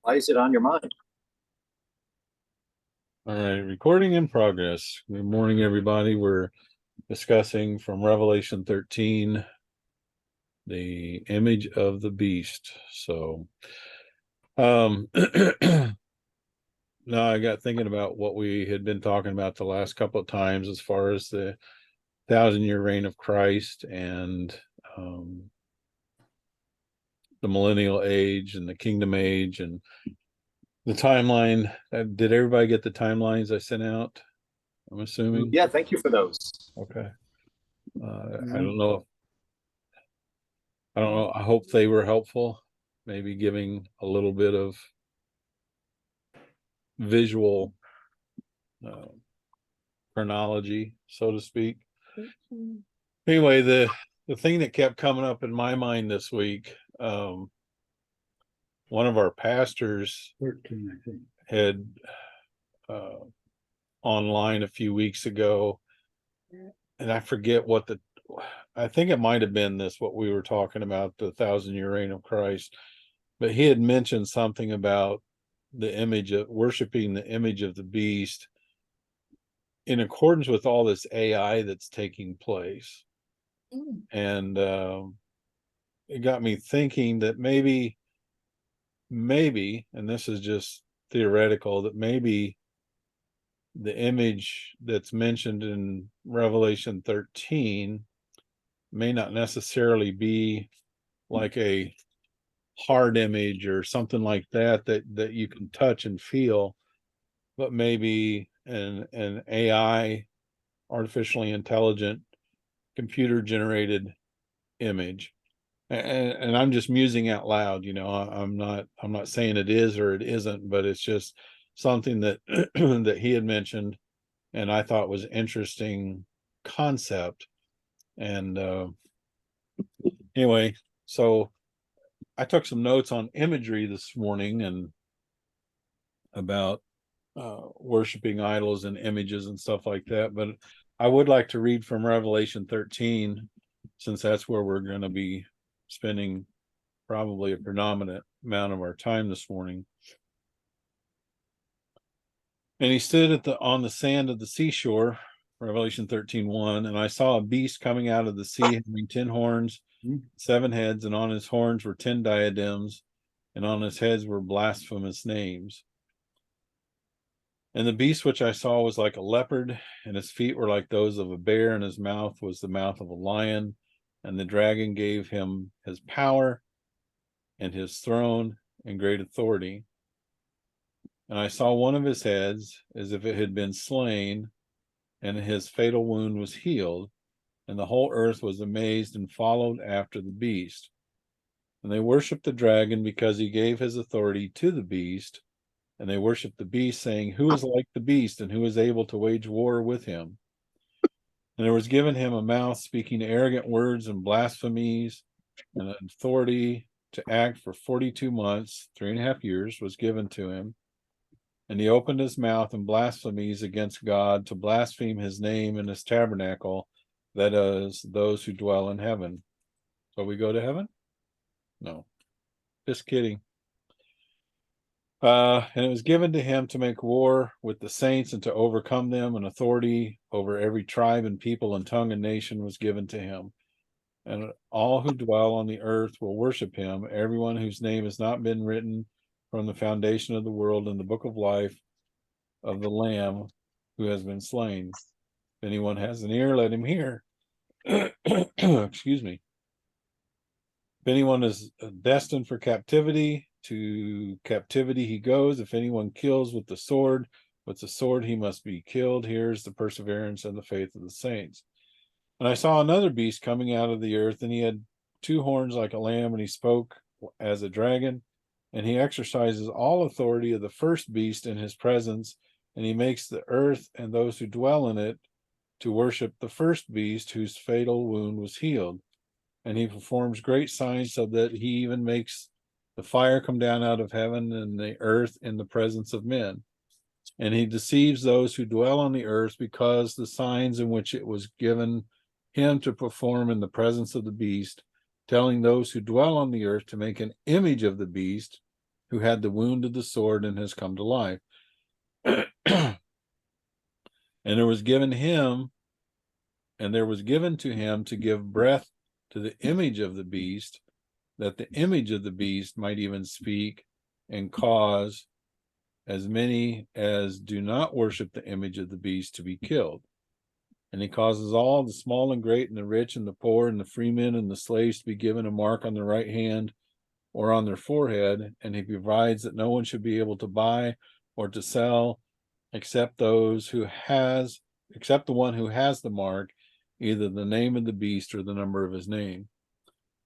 Why is it on your mind? All right, recording in progress. Good morning, everybody. We're discussing from Revelation 13, the image of the beast. Um, now I got thinking about what we had been talking about the last couple of times as far as the 1,000-year reign of Christ and um, the millennial age and the kingdom age and the timeline. Did everybody get the timelines I sent out? I'm assuming. Yeah, thank you for those. Okay. I Mhm. don't know. I don't know. I hope they were helpful. Maybe giving a little bit of visual uh, chronology, so to speak. Anyway, the thing that kept coming up in my mind this week, one of our pastors 13, I think. had uh, online a few weeks ago, and I forget what the. I think it might have been this what we were talking about, the 1,000-year reign of Christ, but he had mentioned something about the image of worshiping the image of the beast in accordance with all this AI that's taking place. And it got me thinking that maybe, and this is just theoretical, that maybe the image that's mentioned in Revelation 13 may not necessarily be like a hard image or something like that you can touch and feel, but maybe an AI, artificially intelligent, computer generated image. And I'm just musing out loud, I'm not saying it is or it isn't, but it's just something that that he had mentioned and I thought was interesting concept. And anyway, so I took some notes on imagery this morning and about worshiping idols and images and stuff like that. But I would like to read from Revelation 13, since that's where we're going to be spending probably a predominant amount of our time this morning. And he stood on the sand of the seashore, Revelation 13:1, and I saw a beast coming out of the sea having 10 horns, 7 heads, and on his horns were 10 diadems, and on his heads were blasphemous names. And the beast which I saw was like a leopard, and his feet were like those of a bear, and his mouth was the mouth of a lion. And the dragon gave him his power and his throne and great authority. And I saw one of his heads as if it had been slain, and his fatal wound was healed. And the whole earth was amazed and followed after the beast. And they worshiped the dragon because he gave his authority to the beast. And they worshiped the beast, saying, "Who is like the beast, and who is able to wage war with him?" And there was given him a mouth speaking arrogant words and blasphemies, and an authority to act for 42 months, 3.5 years, was given to him. And he opened his mouth in blasphemies against God, to blaspheme his name and his tabernacle, that is, those who dwell in heaven. So we go to heaven? No, just kidding. And it was given to him to make war with the saints and to overcome them, and authority over every tribe and people and tongue and nation was given to him. And all who dwell on the earth will worship him, everyone whose name has not been written from the foundation of the world in the book of life of the Lamb who has been slain. If anyone has an ear, let him hear. Excuse me. If anyone is destined for captivity, to captivity he goes. If anyone kills with the sword he must be killed. Here's the perseverance and the faith of the saints. And I saw another beast coming out of the earth, and he had 2 horns like a lamb, and he spoke as a dragon, and he exercises all authority of the first beast in his presence, and he makes the earth and those who dwell in it to worship the first beast whose fatal wound was healed. And he performs great signs, so that he even makes the fire come down out of heaven and the earth in the presence of men. And he deceives those who dwell on the earth, because the signs in which it was given him to perform in the presence of the beast, telling those who dwell on the earth to make an image of the beast who had the wound of the sword and has come to life. And there was given to him to give breath to the image of the beast, that the image of the beast might even speak and cause as many as do not worship the image of the beast to be killed. And he causes all, the small and great, and the rich and the poor, and the freemen and the slaves to be given a mark on their right hand or on their forehead, and he provides that no one should be able to buy or to sell except the one who has the mark, either the name of the beast or the number of his name.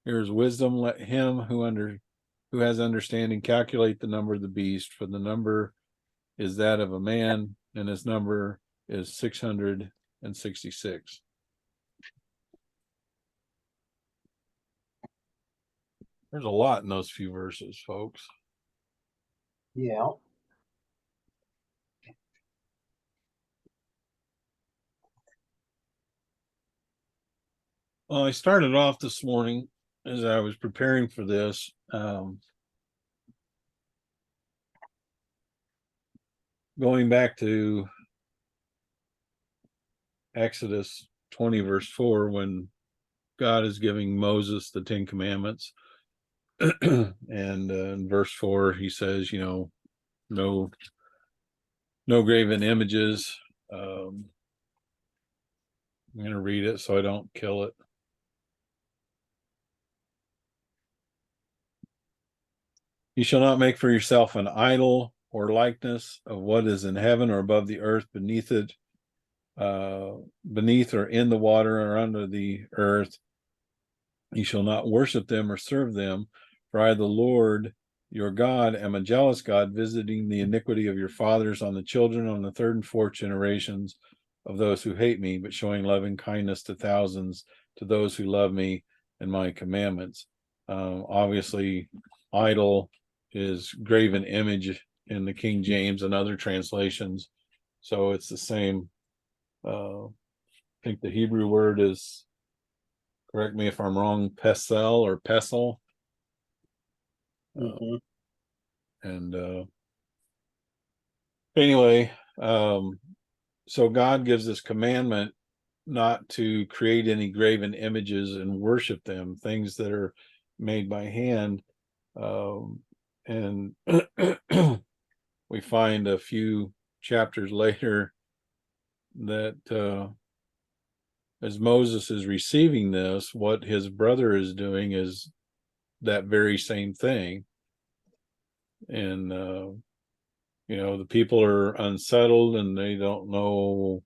Here is wisdom. Let him who has understanding calculate the number of the beast, for the number is that of a man, and his number is 666. There's a lot in those few verses, folks. Yeah. Well, I started off this morning as I was preparing for this. Going back to Exodus 20, verse 4, when God is giving Moses the 10 Commandments. And in verse 4, he says, no graven images. I'm going to read it so I don't kill it. You shall not make for yourself an idol or likeness of what is in heaven or above the earth, beneath it, beneath or in the water or under the earth. You shall not worship them or serve them, for I, the Lord your God, am a jealous God, visiting the iniquity of your fathers on the children, on the third and fourth generations of those who hate me, but showing loving kindness to thousands, to those who love me and my commandments. Obviously, idol is graven image in the King James and other translations, so it's the same. I think the Hebrew word is, correct me if I'm wrong, pesel or pesel. And anyway, so God gives this commandment not to create any graven images and worship them, things that are made by hand. And we find a few chapters later that as Moses is receiving this, what his brother is doing is that very same thing. And the people are unsettled and they don't know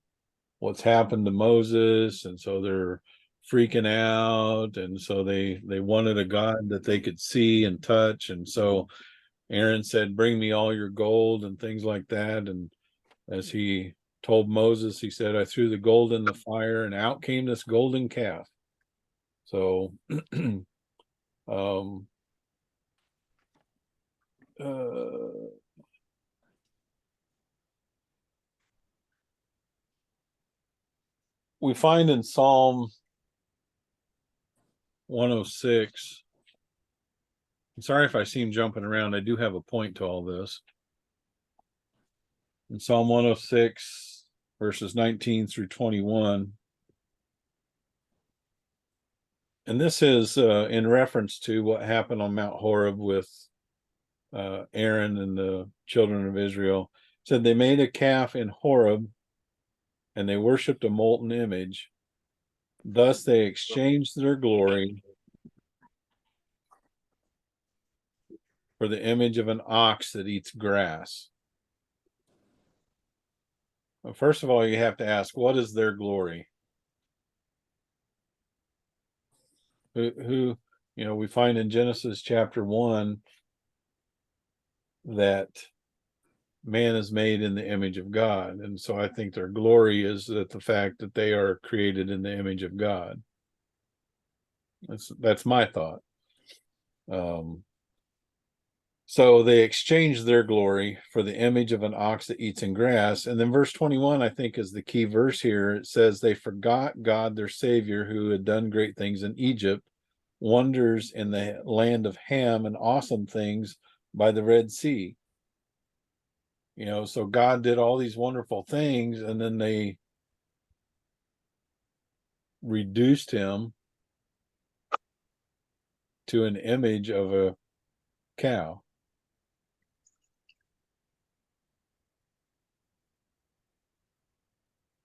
what's happened to Moses, and so they're freaking out, and so they wanted a God that they could see and touch. And so Aaron said, bring me all your gold and things like that. And as he told Moses, he said, I threw the gold in the fire and out came this golden calf. So we find in Psalm 106, I'm sorry if I seem jumping around, I do have a point to all this. In Psalm 106, verses 19 through 21, and this is in reference to what happened on Mount Horeb with Aaron and the children of Israel. It said they made a calf in Horeb and they worshiped a molten image. Thus they exchanged their glory for the image of an ox that eats grass. Well, first of all, you have to ask, what is their glory? Who we find in Genesis chapter 1 that man is made in the image of God. And so I think their glory is that the fact that they are created in the image of God. That's my thought. So they exchanged their glory for the image of an ox that eats in grass. And then verse 21, I think, is the key verse here. It says they forgot God, their Savior, who had done great things in Egypt, wonders in the land of Ham, and awesome things by the Red Sea. You know, so God did all these wonderful things, and then they reduced him to an image of a cow.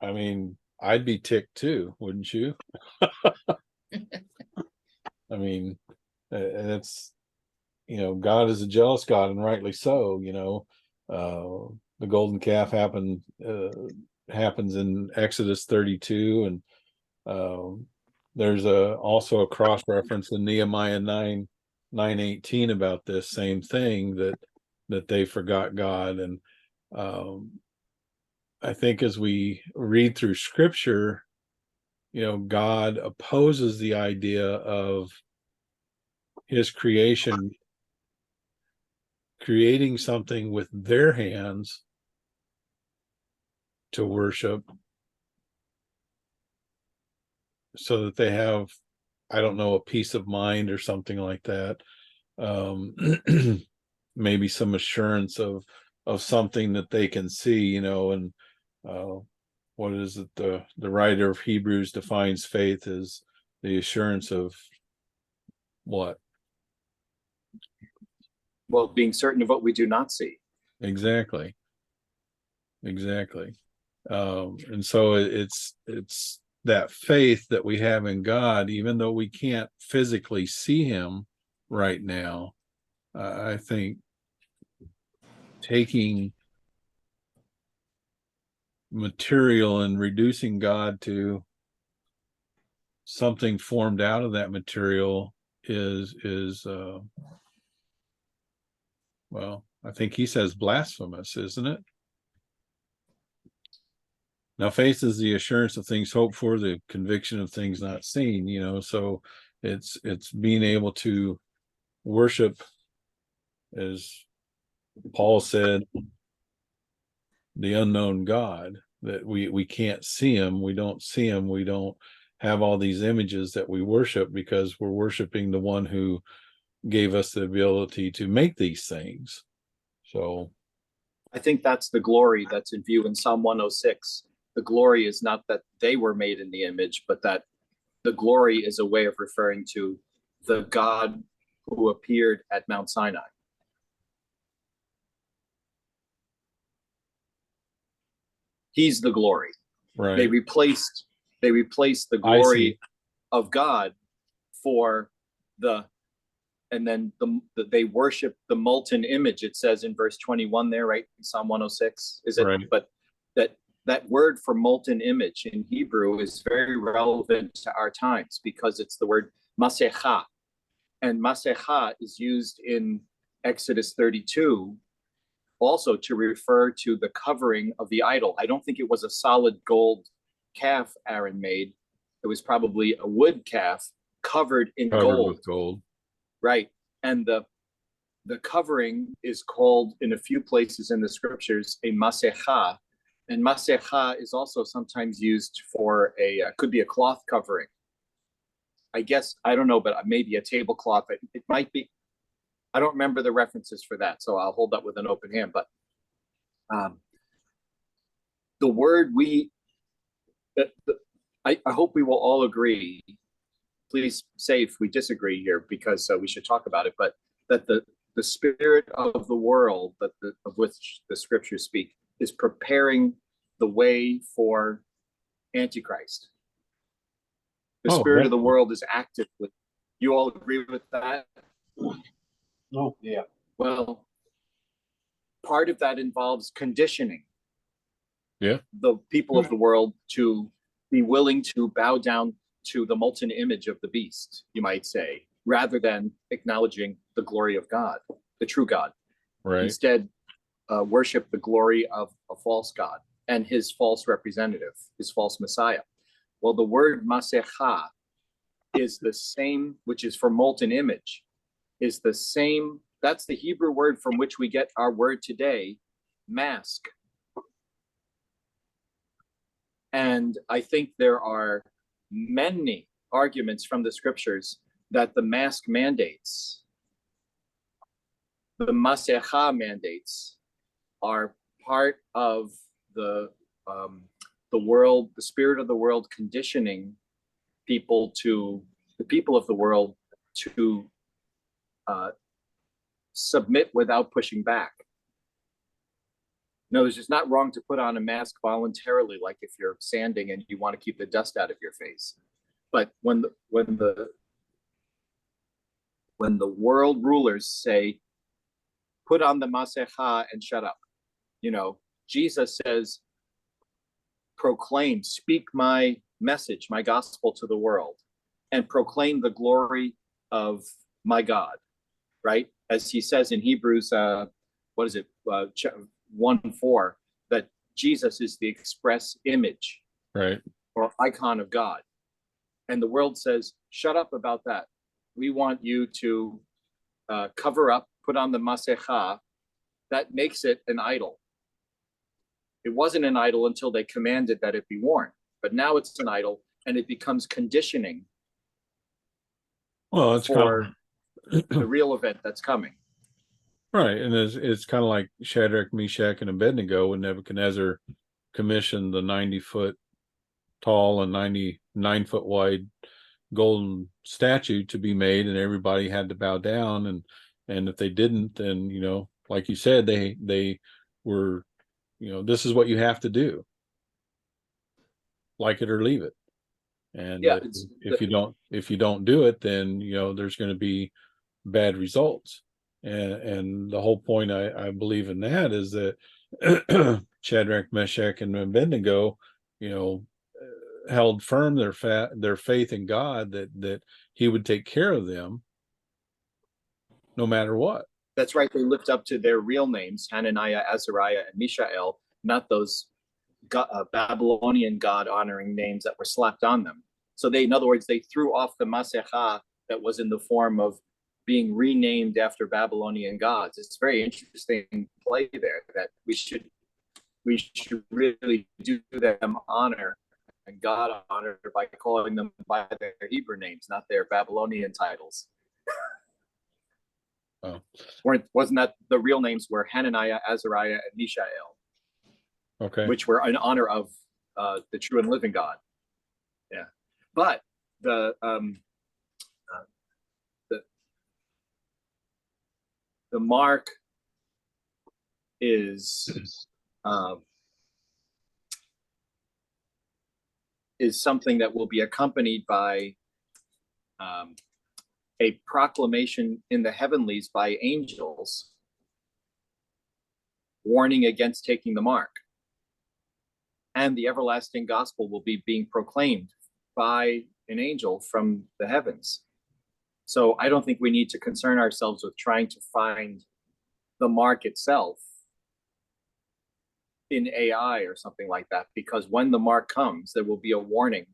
I mean, I'd be ticked too, wouldn't you? I mean, that's, you know, God is a jealous God, and rightly so. You know, the golden calf happens in Exodus 32, and there's also a cross reference in Nehemiah 9:18 about this same thing, that they forgot God. And I think as we read through Scripture, you know, God opposes the idea of his creation creating something with their hands to worship, so that they have, I don't know, a peace of mind or something like that. Maybe some assurance of something that they can see, you know. And what is it, the writer of Hebrews defines faith as the assurance of what? Well, being certain of what we do not see. Exactly. And so it's that faith that we have in God, even though we can't physically see him right now. I think taking material and reducing God to something formed out of that material is well, I think he says blasphemous, isn't it? Now, faith is the assurance of things hoped for, the conviction of things not seen, you know. So it's being able to worship, as Paul said, the unknown God, that we can't see him, we don't see him, we don't have all these images that we worship, because we're worshiping the one who gave us the ability to make these things. So I think that's the glory that's in view in Psalm 106. The glory is not that they were made in the image, but that the glory is a way of referring to the God who appeared at Mount Sinai. He's the glory. right. They replaced the glory of God for and then they worship the molten image. It says in verse 21 there, right? In Psalm 106, is it? Right. But that word for molten image in Hebrew is very relevant to our times, because it's the word masecha. And masecha is used in Exodus 32 also to refer to the covering of the idol. I don't think it was a solid gold calf Aaron made. It was probably a wood calf covered in gold. With gold. Right. And the covering is called in a few places in the scriptures a masecha. And masecha is also sometimes used for could be a cloth covering. I guess, I don't know, but maybe a tablecloth. It might be. I don't remember the references for that, so I'll hold that with an open hand. But the word I hope we will all agree. Please say if we disagree here, because we should talk about it. But that the spirit of the world of which the scriptures speak is preparing the way for Antichrist. The spirit of the world is active with. You all agree with that? Oh, yeah. Well, part of that involves conditioning. Yeah. The people of the world to be willing to bow down to the molten image of the beast, you might say, rather than acknowledging the glory of God, the true God. Right. Instead, worship the glory of a false God and his false representative, his false Messiah. Well, the word masecha is the same, which is for molten image, is the same. That's the Hebrew word from which we get our word today, mask. And I think there are many arguments from the scriptures that the mask mandates the Masecha mandates are part of the world, the spirit of the world conditioning the people of the world to submit without pushing back. No, it's not wrong to put on a mask voluntarily, like if you're sanding and you want to keep the dust out of your face. But when the world rulers say, put on the Masecha and shut up, Jesus says, proclaim, speak my message, my gospel to the world, and proclaim the glory of my God, right? As he says in Hebrews, 1:4, that Jesus is the express image, right, or icon of God. And the world says, shut up about that. We want you to cover up, put on the Masecha. That makes it an idol. It wasn't an idol until they commanded that it be worn, but now it's an idol, and it becomes conditioning well, it's for the real event that's coming. right, and it's kind of like Shadrach, Meshach, and Abednego when Nebuchadnezzar commissioned the 90-foot tall and 99-foot wide golden statue to be made, and everybody had to bow down, and if they didn't, then like you said, they were, this is what you have to do, like it or leave it. And Yeah, if you don't do it, then there's going to be bad results. And the whole point I believe in that is that Shadrach, Meshach, and Abednego, held firm their faith in God that he would take care of them no matter what. That's right. They lived up to their real names, Hananiah, Azariah, and Mishael, not those Babylonian God-honoring names that were slapped on them. So in other words, they threw off the Masecha that was in the form of being renamed after Babylonian gods. It's a very interesting play there that we should really do them honor and God honor by calling them by their Hebrew names, not their Babylonian titles. Oh. Wasn't that the real names were Hananiah, Azariah, and Mishael? Okay. Which were in honor of the true and living God. Yeah, but the mark is something that will be accompanied by a proclamation in the heavenlies by angels warning against taking the mark. And the everlasting gospel will be being proclaimed by an angel from the heavens. So I don't think we need to concern ourselves with trying to find the mark itself in AI or something like that, because when the mark comes, there will be a warning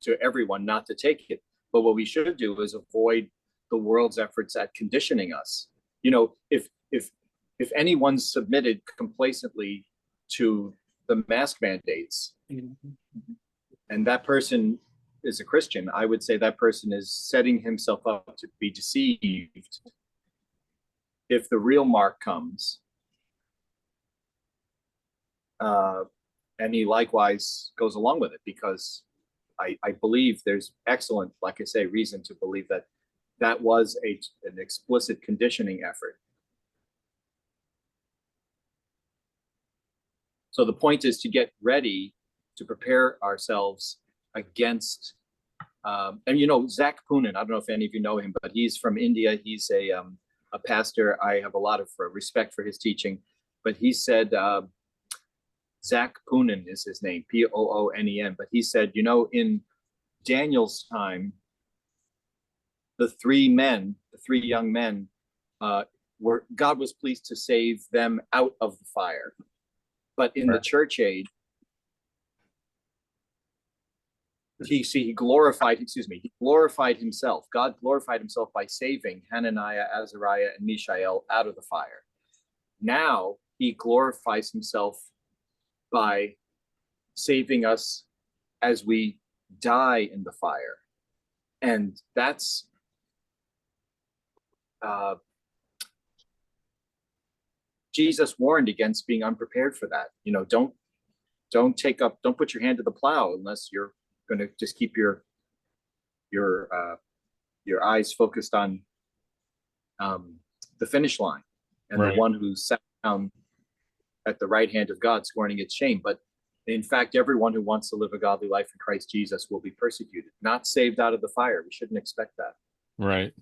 to everyone not to take it. But what we should do is avoid the world's efforts at conditioning us. If anyone submitted complacently to the mask mandates, and that person is a Christian, I would say that person is setting himself up to be deceived if the real mark comes. And he likewise goes along with it, because I believe there's excellent, like I say, reason to believe that was an explicit conditioning effort. So the point is to get ready to prepare ourselves against, and Zach Poonen, I don't know if any of you know him, but he's from India. He's a pastor. I have a lot of respect for his teaching, but he said, Zach Poonen is his name, Poonen, but he said, in Daniel's time, the three young men, God was pleased to save them out of the fire. But in the church age, he glorified himself. God glorified himself by saving Hananiah, Azariah, and Mishael out of the fire. Now he glorifies himself by saving us as we die in the fire. And that's Jesus warned against being unprepared for that. You know, don't put your hand to the plow unless you're going to just keep your eyes focused on the finish line and Right. the one who sat down at the right hand of God, scorning its shame. But in fact, everyone who wants to live a godly life in Christ Jesus will be persecuted, not saved out of the fire. We shouldn't expect that. Right.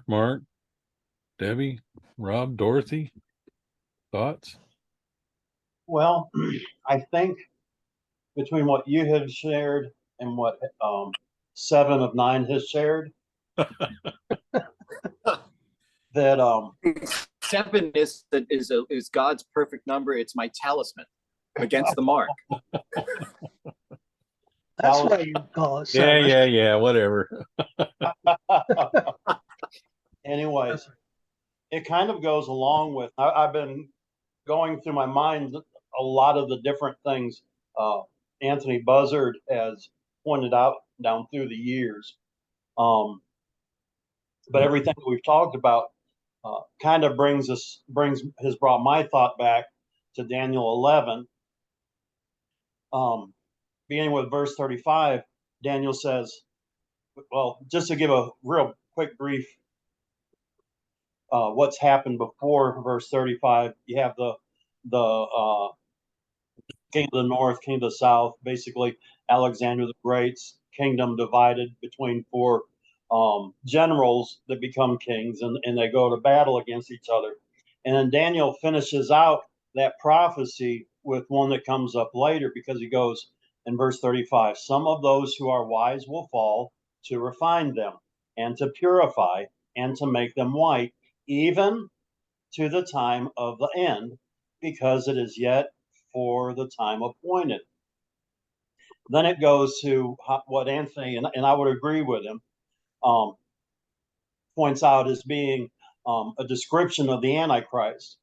Mark, Debbie, Rob, Dorothy, thoughts? Well, I think between what you had shared and what 7 of 9 has shared, that 7 is God's perfect number. It's my talisman against the mark. That's why you call it Yeah, seven. yeah, whatever. anyways, it kind of goes along with, I've been going through my mind a lot of the different things Anthony Buzzard has pointed out down through the years. But everything that we've talked about kind of has brought my thought back to Daniel 11. Beginning with verse 35, Daniel says, well, just to give a real quick brief what's happened before verse 35, you have the king of the north, king of the south, basically Alexander the Great's kingdom divided between 4 generals that become kings, and they go to battle against each other. And then Daniel finishes out that prophecy with one that comes up later, because he goes in verse 35, some of those who are wise will fall, to refine them and to purify and to make them white, even to the time of the end, because it is yet for the time appointed. Then it goes to what Anthony, and I would agree with him, points out as being a description of the Antichrist.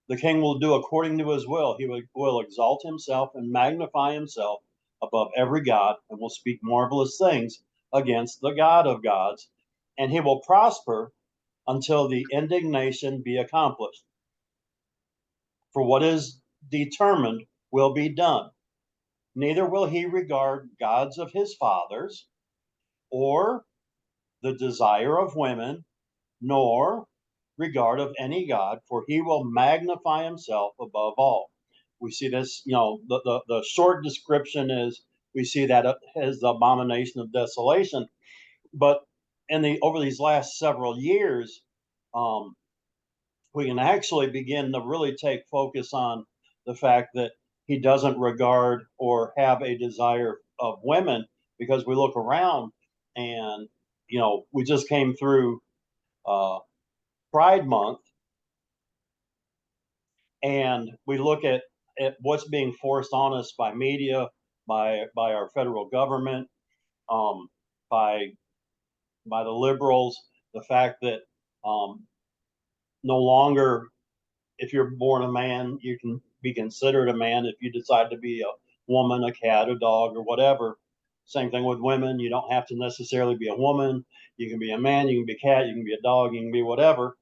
The king will do according to his will. He will exalt himself and magnify himself above every god, and will speak marvelous things against the God of gods. And he will prosper until the indignation be accomplished. For what is determined will be done. Neither will he regard gods of his fathers, or the desire of women, nor regard of any god, for he will magnify himself above all. We see this, the short description is, we see that as the abomination of desolation. But over these last several years, we can actually begin to really take focus on the fact that he doesn't regard or have a desire of women, because we look around and, we just came through Pride Month, and we look at what's being forced on us by media, by our federal government, by the liberals, the fact that no longer, if you're born a man, you can be considered a man. If you decide to be a woman, a cat, a dog, or whatever. Same thing with women. You don't have to necessarily be a woman. You can be a man, you can be a cat, you can be a dog, you can be whatever.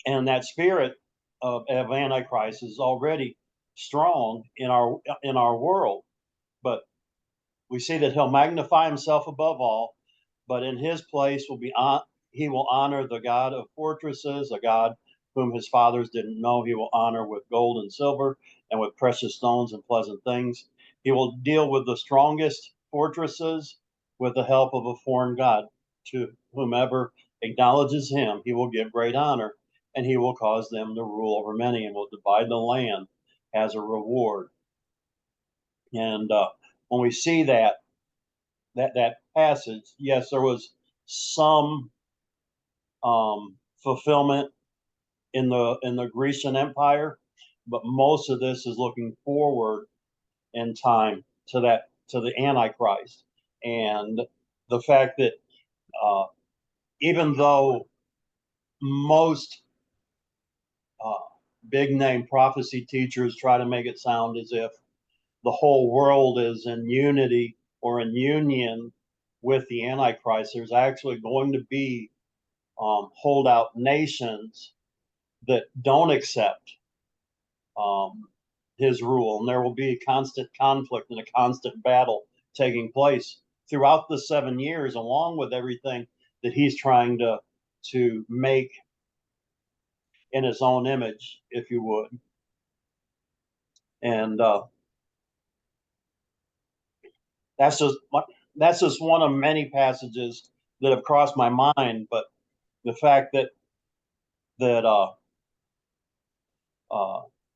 And that spirit of Antichrist is already strong in our world. But we see that he'll magnify himself above all, but in his place he will honor the God of fortresses, a God whom his fathers didn't know. He will honor with gold and silver and with precious stones and pleasant things. He will deal with the strongest fortresses with the help of a foreign god. To whomever acknowledges him, he will give great honor, and he will cause them to rule over many, and will divide the land as a reward. And when we see that passage, yes, there was some fulfillment in the Grecian Empire, but most of this is looking forward in time to the Antichrist, and the fact that even though most big name prophecy teachers try to make it sound as if the whole world is in unity or in union with the Antichrist. There's actually going to be holdout nations that don't accept his rule, and there will be a constant conflict and a constant battle taking place throughout the 7 years, along with everything that he's trying to make in his own image, if you would. And that's just one of many passages that have crossed my mind. But the fact that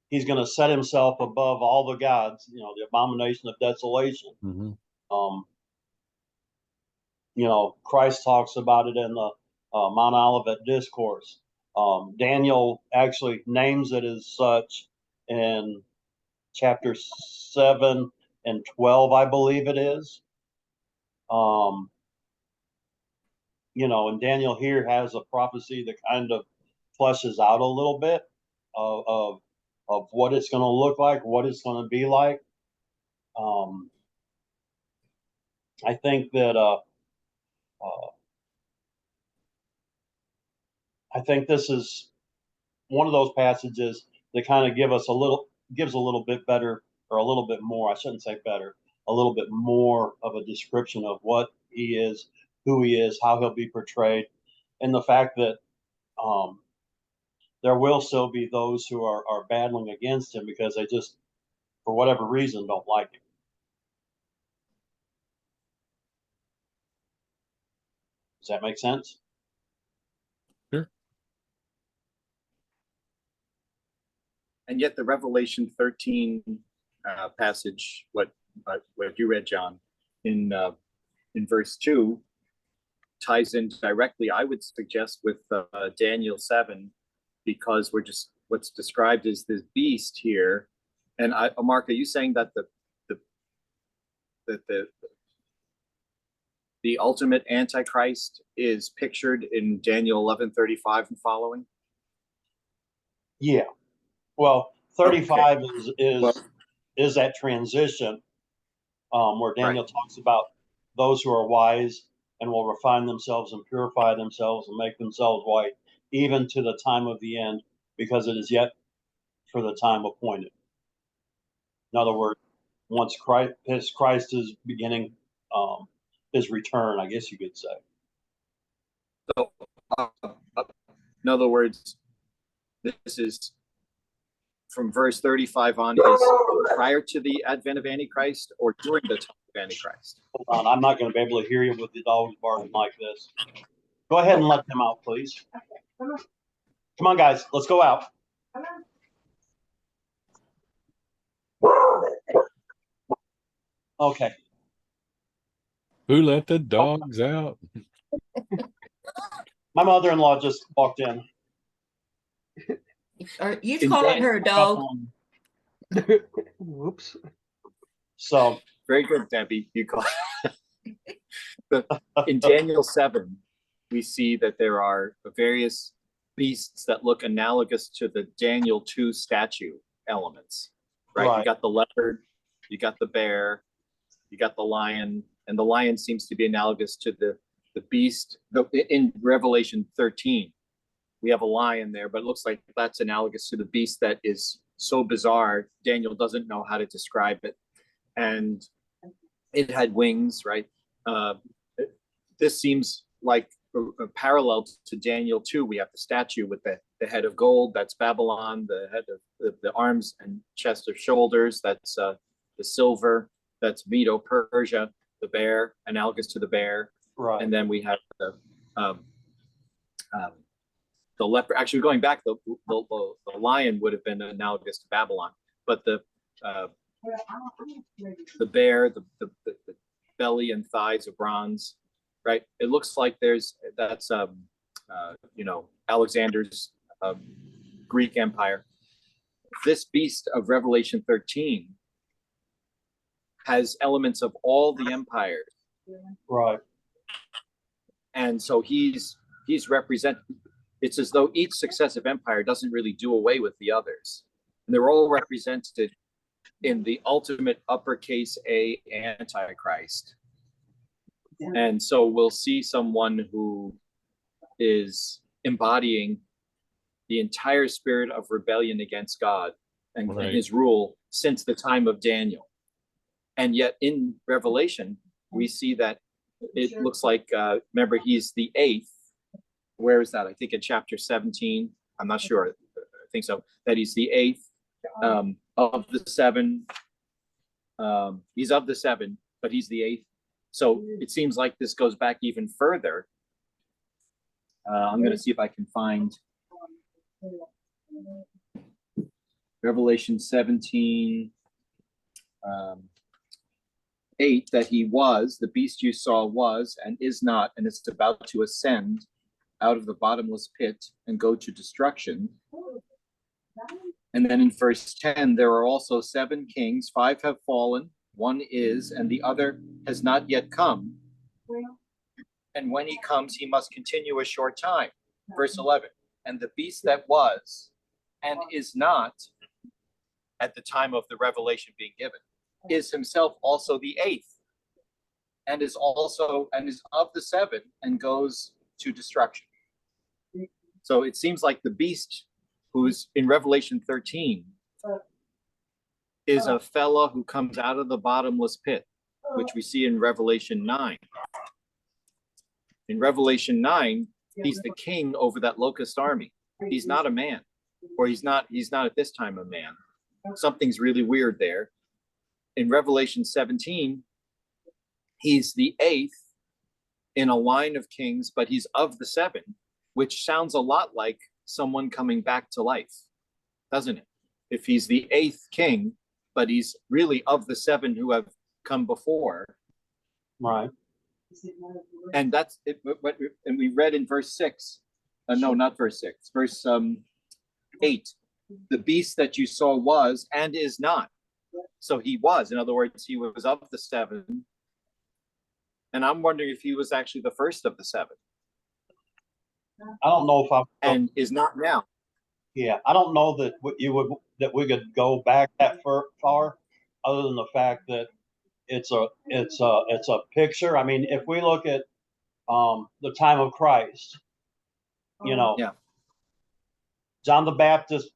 he's going to set himself above all the gods, you know, the abomination of desolation. Mm-hmm. You know, Christ talks about it in the Mount Olivet discourse. Daniel actually names it as such in chapter 7 and 12, I believe it is. You know, and Daniel here has a prophecy that kind of fleshes out a little bit of what it's going to look like, what it's going to be like. I think that I think this is one of those passages that kind of gives a little bit better, or a little bit more. I shouldn't say better, a little bit more of a description of what he is, who he is, how he'll be portrayed, and the fact that there will still be those who are battling against him because they just, for whatever reason, don't like him. Does that make sense? Sure. And yet the Revelation 13 passage, what you read, John, in verse 2, ties in directly, I would suggest, with Daniel 7, because we're just, what's described as this beast here. And Mark, are you saying that the ultimate Antichrist is pictured in Daniel 11:35 and following? Yeah. Well, 35 Okay. is that transition where Daniel talks about those who are wise and will refine themselves and purify themselves and make themselves white, even to the time of the end, because it is yet for the time appointed. In other words, once Christ is beginning his return, I guess you could say. So, in other words, this is from verse 35 on, is prior to the advent of Antichrist or during the time of Antichrist? Hold on, I'm not going to be able to hear you with the dogs barking like this. Go ahead and let them out, please. Okay, come on, guys, let's go out. Okay. Who let the dogs out? My mother-in-law just walked in. You calling her a dog? Whoops. So very good, Debbie. You call in Daniel 7, we see that there are various beasts that look analogous to the Daniel 2 statue elements, right? You got the leopard, you got the bear, you got the lion, and the lion seems to be analogous to the beast. In Revelation 13, we have a lion there, but it looks like that's analogous to the beast that is so bizarre, Daniel doesn't know how to describe it. And it had wings, right? This seems like a parallel to Daniel 2. We have the statue with the head of gold, that's Babylon, the head of the arms and chest of shoulders, that's the silver, that's Medo-Persia, the bear, analogous to the bear. Right. And then we have the leopard. Actually, going back, the lion would have been analogous to Babylon, but the bear, the belly and thighs of bronze, right? It looks like that's Alexander's Greek Empire. This beast of Revelation 13 has elements of all the empires, right? And so he's represented. it's as though each successive empire doesn't really do away with the others. And they're all represented in the ultimate uppercase A Antichrist. And so we'll see someone who is embodying the entire spirit of rebellion against God and Right. his rule since the time of Daniel. And yet in Revelation, we see that it looks like, remember, he's the eighth. Where is that? I think in chapter 17. I'm not sure. I think so. That he's the eighth of the seven. He's of the seven, but he's the eighth. So it seems like this goes back even further. I'm going to see if I can find Revelation 17, 8, that he was, the beast you saw was and is not, and is about to ascend out of the bottomless pit and go to destruction. And then in verse 10, there are also 7 kings, 5 have fallen, 1 is, and the other has not yet come. And when he comes, he must continue a short time. Verse 11, and the beast that was and is not at the time of the revelation being given is himself also the eighth, and is of the 7 and goes to destruction. So it seems like the beast who's in Revelation 13 is a fella who comes out of the bottomless pit, which we see in Revelation 9. In Revelation 9, he's the king over that locust army. He's not a man, or he's not at this time a man. Something's really weird there. In Revelation 17, he's the eighth in a line of kings, but he's of the 7, which sounds a lot like someone coming back to life, doesn't it? If he's the eighth king, but he's really of the 7 who have come before. Right. And that's it. And we read in verse 6. No, not verse 6. Verse 8. The beast that you saw was and is not. So he was. In other words, he was of the 7. And I'm wondering if he was actually the first of the 7. I don't know if I and is not now. Yeah, I don't know that we could go back that far, other than the fact that it's a picture. I mean, if we look at the time of Christ, Yeah. John the Baptist,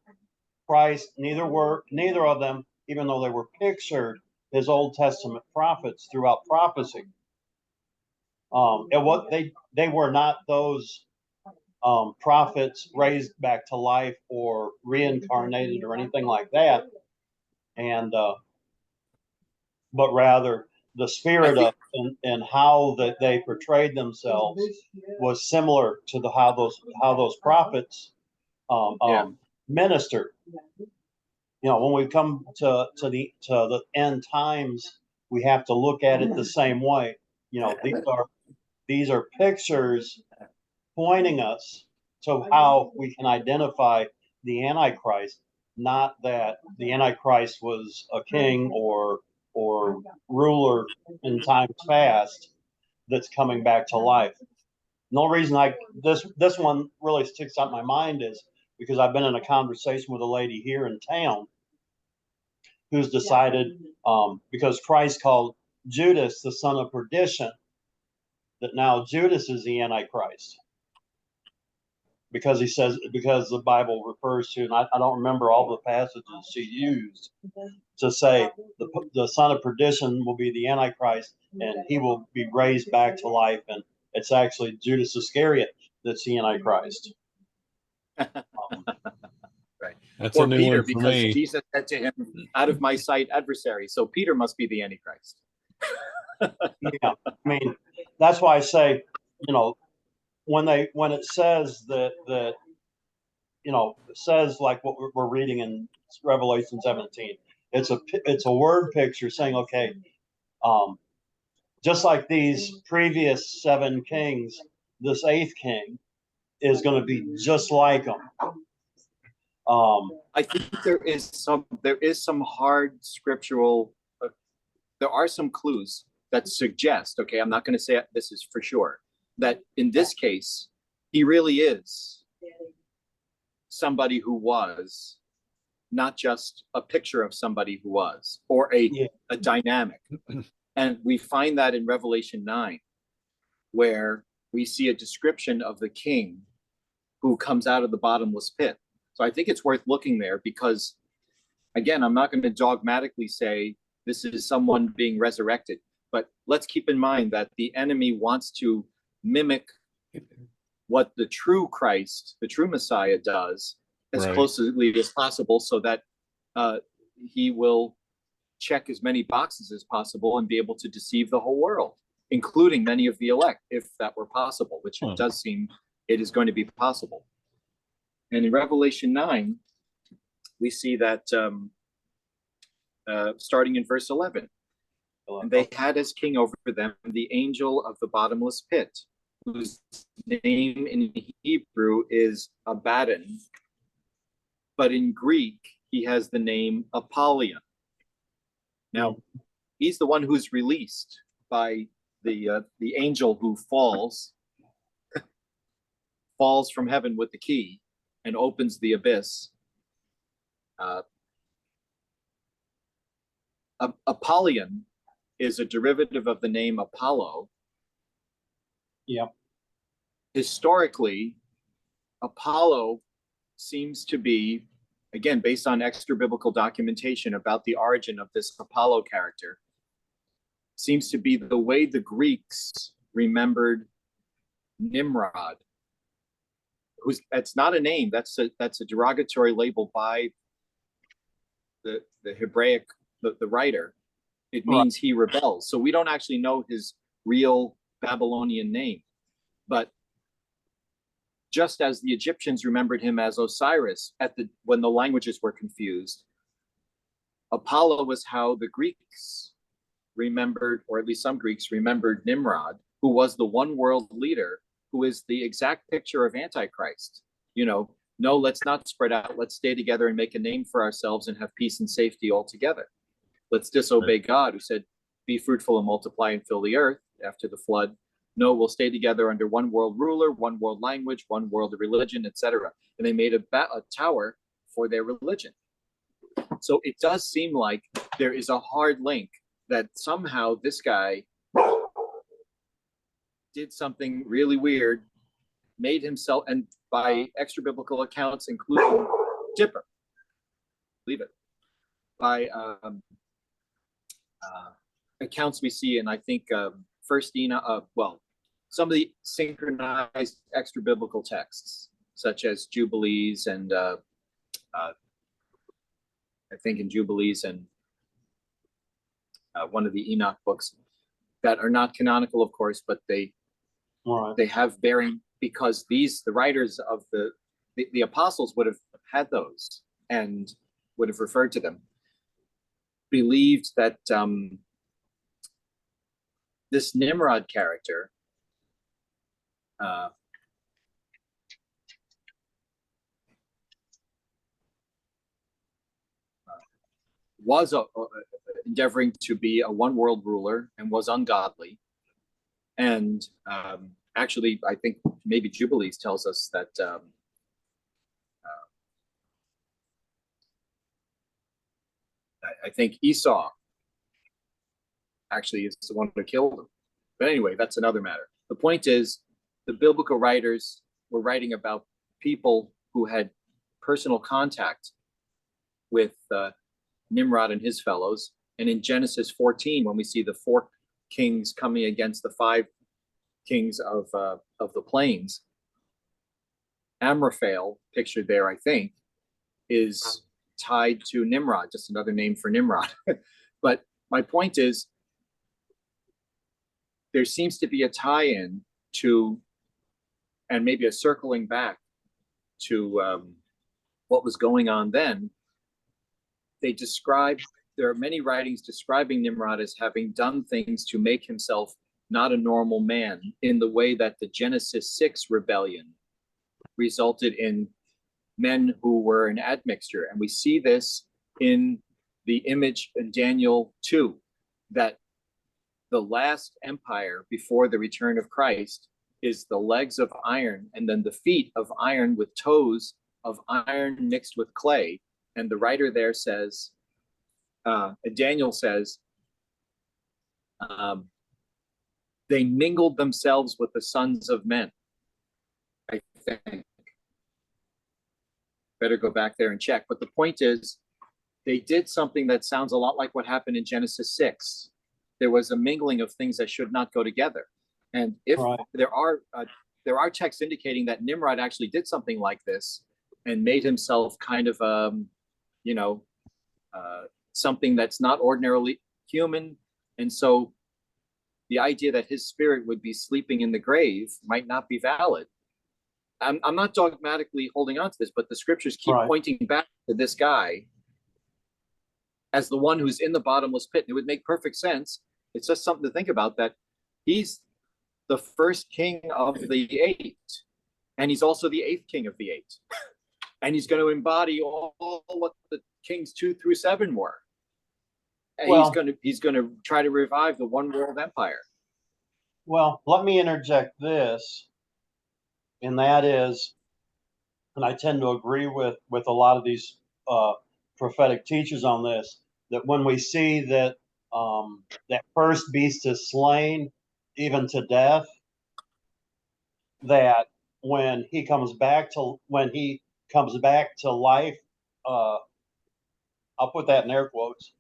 Christ, neither of them, even though they were pictured as Old Testament prophets throughout prophecy. And what they were not those prophets raised back to life or reincarnated or anything like that, and but rather the spirit of and how that they portrayed themselves was similar to how those prophets ministered. When we come to the end times, we have to look at it the same way. These are pictures pointing us to how we can identify the Antichrist, not that the Antichrist was a king or ruler in times past that's coming back to life. No reason this one really sticks out in my mind is because I've been in a conversation with a lady here in town who's decided, because Christ called Judas the son of perdition, that now Judas is the Antichrist. Because the Bible refers to, and I don't remember all the passages she used to say the son of perdition will be the Antichrist and he will be raised back to life, and it's actually Judas Iscariot that's the Antichrist. Right. That's Or a new Peter, one for because me. Jesus said to him, "Out of my sight, adversary." So Peter must be the Antichrist. Yeah, I mean, that's why I say, when it says that it says like what we're reading in Revelation 17, it's a word picture saying, okay, just like these previous 7 kings, this 8th king is going to be just like them. I think there is some hard scriptural. There are some clues that suggest. Okay, I'm not going to say this is for sure. That in this case, he really is somebody who was, not just a picture of somebody who was, or a dynamic. And we find that in Revelation 9, where we see a description of the king who comes out of the bottomless pit. So I think it's worth looking there because, again, I'm not going to dogmatically say this is someone being resurrected, but let's keep in mind that the enemy wants to mimic what the true Christ, the true Messiah does as Right. closely as possible so that he will check as many boxes as possible and be able to deceive the whole world, including many of the elect, if that were possible, which it does seem it is going to be possible. And in Revelation 9, we see that starting in verse 11, and they had as king over them the angel of the bottomless pit, whose name in Hebrew is Abaddon, but in Greek, he has the name Apollyon. Now, he's the one who's released by the angel who falls from heaven with the key and opens the abyss. Apollyon is a derivative of the name Apollo. Yep. Historically, Apollo seems to be, again, based on extra biblical documentation about the origin of this Apollo character, seems to be the way the Greeks remembered Nimrod. That's not a name, that's a derogatory label by the Hebraic, the writer. It means he rebels. So we don't actually know his real Babylonian name. But just as the Egyptians remembered him as Osiris when the languages were confused, Apollo was how the Greeks remembered, or at least some Greeks remembered, Nimrod, who was the one world leader, who is the exact picture of Antichrist. No, let's not spread out. Let's stay together and make a name for ourselves and have peace and safety all together. Let's disobey God, who said, be fruitful and multiply and fill the earth after the flood. No, we'll stay together under one world ruler, one world language, one world religion, etc. And they made a tower for their religion. So it does seem like there is a hard link that somehow this guy did something really weird, made himself, and by extra biblical accounts, including Dipper, leave it, by accounts we see in, I think, First Enoch, some of the synchronized extra biblical texts, such as Jubilees and I think in Jubilees and one of the Enoch books that are not canonical, of course, but they have bearing because the writers of the apostles would have had those and would have referred to them, believed that this Nimrod character was endeavoring to be a one world ruler and was ungodly. And actually, I think maybe Jubilees tells us that I think Esau actually is the one who killed him. But anyway, that's another matter. The point is, the biblical writers were writing about people who had personal contact with Nimrod and his fellows. And in Genesis 14, when we see the 4 kings coming against the 5 kings of the plains, Amraphel, pictured there, I think, is tied to Nimrod, just another name for Nimrod. But my point is, there seems to be a tie-in to, and maybe a circling back to what was going on then. There are many writings describing Nimrod as having done things to make himself not a normal man, in the way that the Genesis 6 rebellion resulted in men who were an admixture. And we see this in the image in Daniel 2, that the last empire before the return of Christ is the legs of iron and then the feet of iron with toes of iron mixed with clay. And the writer there says, Daniel says, they mingled themselves with the sons of men. I think. Better go back there and check. But the point is, they did something that sounds a lot like what happened in Genesis 6. There was a mingling of things that should not go together. And if Right. there are texts indicating that Nimrod actually did something like this and made himself kind of, something that's not ordinarily human. And so the idea that his spirit would be sleeping in the grave might not be valid. I'm not dogmatically holding on to this, but the scriptures keep Right. pointing back to this guy as the one who's in the bottomless pit. And it would make perfect sense. It's just something to think about, that he's the first king of the 8, and he's also the 8th king of the 8. And he's going to embody all what the kings 2 through 7 were. And Well- he's going to try to revive the one world empire. Well, let me interject this, and that is, and I tend to agree with a lot of these prophetic teachers on this, that when we see that that first beast is slain, even to death, that when he comes back to life, I'll put that in air quotes.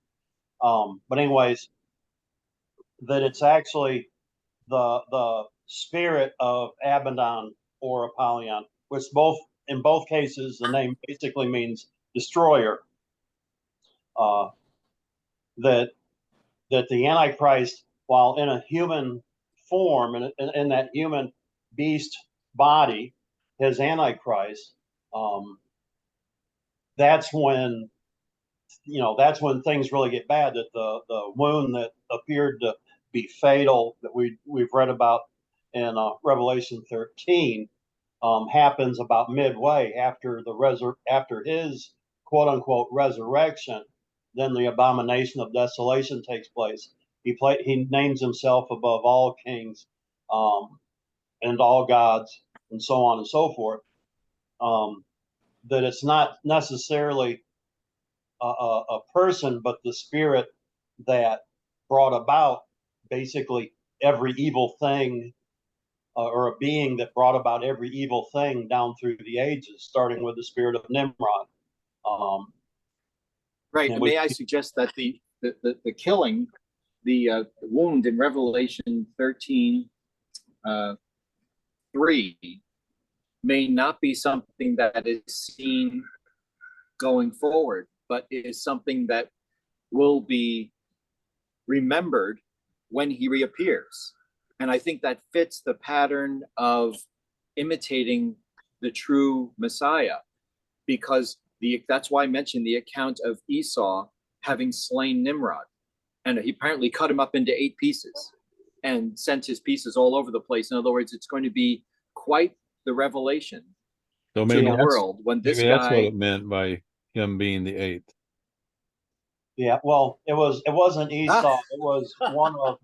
But anyways, that it's actually the spirit of Abaddon or Apollyon, which in both cases the name basically means destroyer. That the Antichrist, while in a human form and in that human beast body, his Antichrist, that's when things really get bad. That the wound that appeared to be fatal, that we've read about in Revelation 13, happens about midway after after his quote unquote resurrection. Then the abomination of desolation takes place. He names himself above all kings, and all gods, and so on and so forth. That it's not necessarily a person, but the spirit that brought about basically every evil thing, or a being that brought about every evil thing down through the ages, starting with the spirit of Nimrod. Right. And And we- may I suggest that the killing, the wound in Revelation 13, 3 may not be something that is seen going forward, but is something that will be remembered when he reappears. And I think that fits the pattern of imitating the true Messiah, because that's why I mentioned the account of Esau having slain Nimrod. And he apparently cut him up into 8 pieces and sent his pieces all over the place. In other words, it's going to be quite the revelation So to maybe the that's, world when this maybe that's what guy. it meant by him being the 8th. Yeah, well, it wasn't Esau. It was one of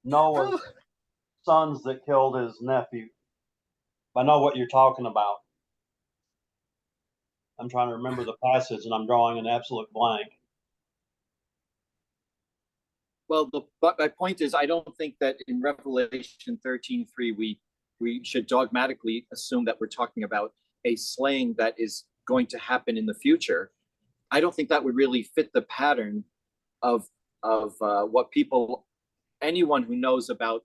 Noah's sons that killed his nephew. I know what you're talking about. I'm trying to remember the passage, and I'm drawing an absolute blank. Well, but my point is, I don't think that in Revelation 13:3 we should dogmatically assume that we're talking about a slaying that is going to happen in the future. I don't think that would really fit the pattern of what anyone who knows about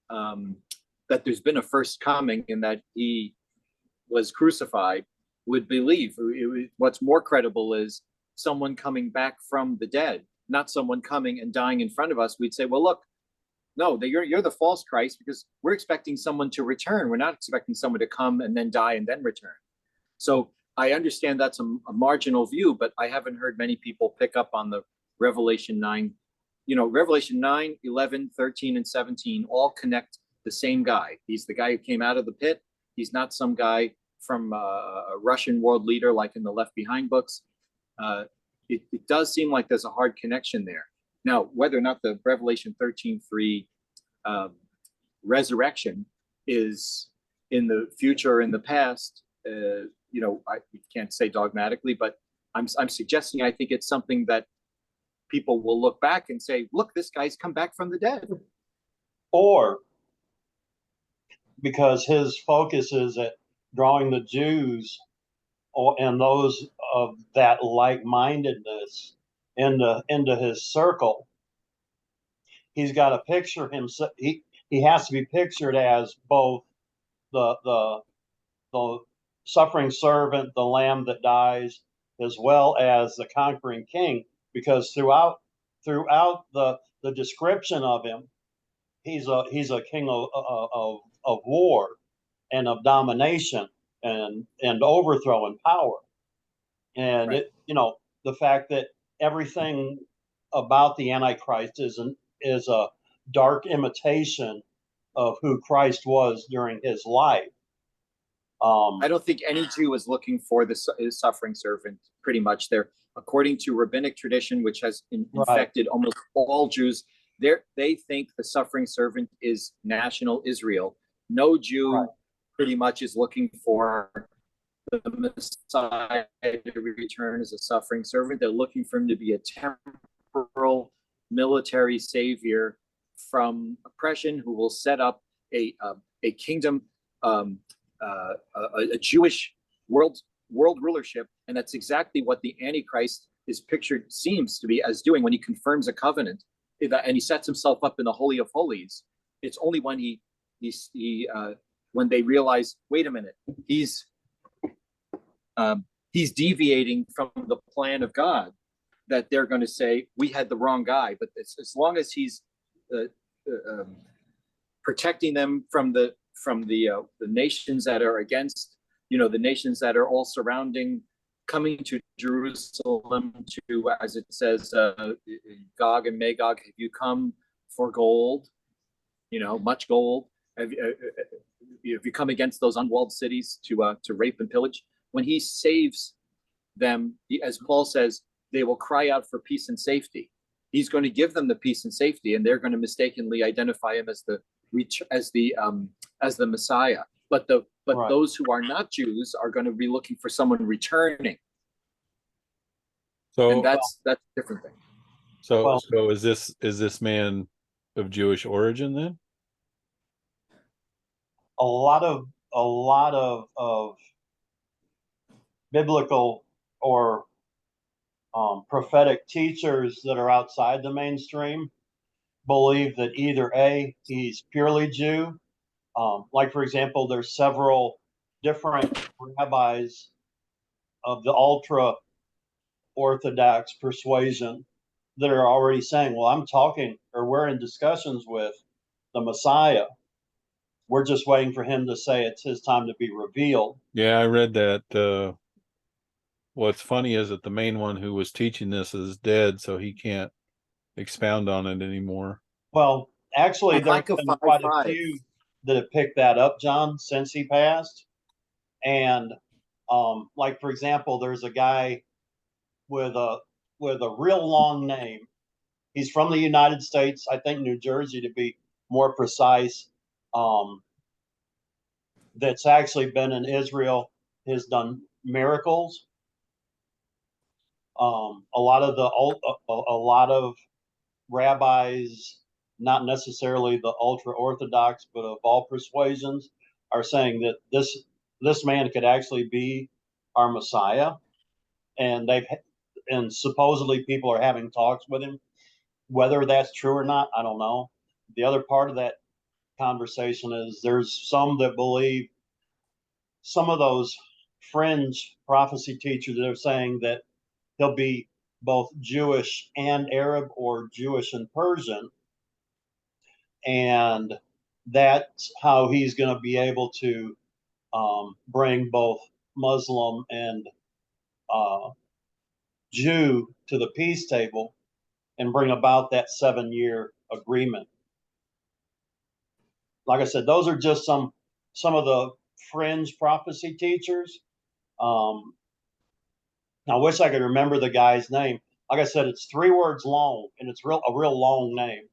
that there's been a first coming and that he was crucified would believe. What's more credible is someone coming back from the dead, not someone coming and dying in front of us. We'd say, well, look, no, you're the false Christ, because we're expecting someone to return. We're not expecting someone to come and then die and then return. So I understand that's a marginal view, but I haven't heard many people pick up on the Revelation 9. Revelation 9, 11, 13, and 17 all connect the same guy. He's the guy who came out of the pit. He's not some guy from a Russian world leader like in the Left Behind books. It does seem like there's a hard connection there. Now, whether or not the Revelation 13:3 resurrection is in the future or in the past, I can't say dogmatically, but I'm suggesting I think it's something that people will look back and say, look, this guy's come back from the dead. Or because his focus is at drawing the Jews and those of that like-mindedness into his circle, he's got to picture himself. He has to be pictured as both the suffering servant, the lamb that dies, as well as the conquering king, because throughout the description of him, he's a king of war and of domination and overthrow and power. And Right. the fact that everything about the Antichrist is a dark imitation of who Christ was during his life. I don't think any Jew is looking for the suffering servant. Pretty much, they're according to rabbinic tradition, which has infected almost all Jews. They think the suffering servant is national Israel. No Jew pretty much is looking for the Messiah to return as a suffering servant. They're looking for him to be a temporal military savior from oppression, who will set up a kingdom, a Jewish world rulership. And that's exactly what the Antichrist is pictured, seems to be, as doing when he confirms a covenant and he sets himself up in the Holy of Holies. It's only when when they realize, wait a minute, he's deviating from the plan of God, that they're going to say, we had the wrong guy. But as long as he's protecting them from the nations that are against, the nations that are all surrounding, coming to Jerusalem to, as it says, Gog and Magog, have you come for gold? Much gold. Have you come against those unwalled cities to rape and pillage? When he saves them, as Paul says, they will cry out for peace and safety. He's going to give them the peace and safety, and they're going to mistakenly identify him as the Messiah. But those who are not Jews are going to be looking for someone returning. So and that's a different thing. So is this man of Jewish origin then? A lot of biblical or prophetic teachers that are outside the mainstream believe that either A, he's purely Jew. Like, for example, there's several different rabbis of the ultra Orthodox persuasion that are already saying, well, we're in discussions with the Messiah. We're just waiting for him to say it's his time to be revealed. Yeah, I read that. What's funny is that the main one who was teaching this is dead, so he can't expound on it anymore. Well, actually, there's been quite a few that have picked that up, John, since he passed. And like, for example, there's a guy with a real long name. He's from the United States, I think New Jersey to be more precise. That's actually been in Israel, has done miracles. A lot of rabbis, not necessarily the ultra Orthodox, but of all persuasions, are saying that this man could actually be our Messiah, and supposedly people are having talks with him. Whether that's true or not, I don't know. The other part of that conversation is there's some that believe, some of those fringe prophecy teachers that are saying that he'll be both Jewish and Arab, or Jewish and Persian, and that's how he's going to be able to bring both Muslim and Jew to the peace table and bring about that 7-year agreement. Like I said, those are just some of the fringe prophecy teachers. I wish I could remember the guy's name. Like I said, it's 3 words long, and it's a real long name.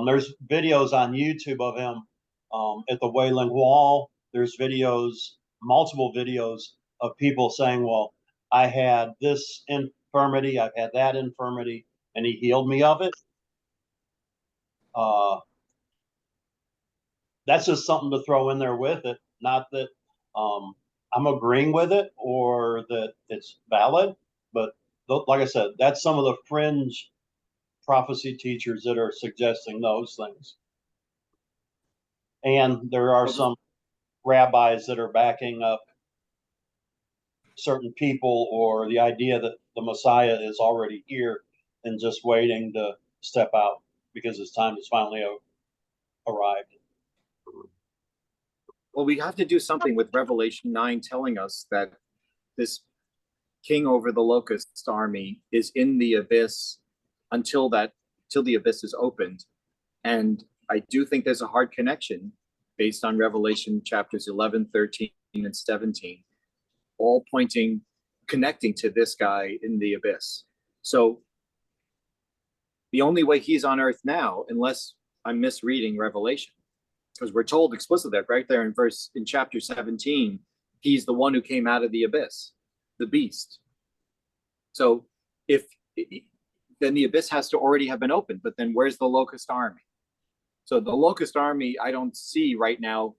There's videos on YouTube of him at the Wailing Wall. There's videos multiple videos of people saying, well, I had this infirmity, I've had that infirmity, and he healed me of it. That's just something to throw in there with it. Not that I'm agreeing with it or that it's valid, but like I said, that's some of the fringe prophecy teachers that are suggesting those things. And there are some rabbis that are backing up certain people or the idea that the Messiah is already here and just waiting to step out because his time has finally arrived. Well, we have to do something with Revelation 9 telling us that this king over the locust army is in the abyss until the abyss is opened. And I do think there's a hard connection based on Revelation chapters 11, 13, and 17, all connecting to this guy in the abyss. So the only way he's on earth now, unless I'm misreading Revelation, because we're told explicitly that right there in chapter 17, he's the one who came out of the abyss, the beast. So then the abyss has to already have been opened, but then where's the locust army? So the locust army, I don't see right now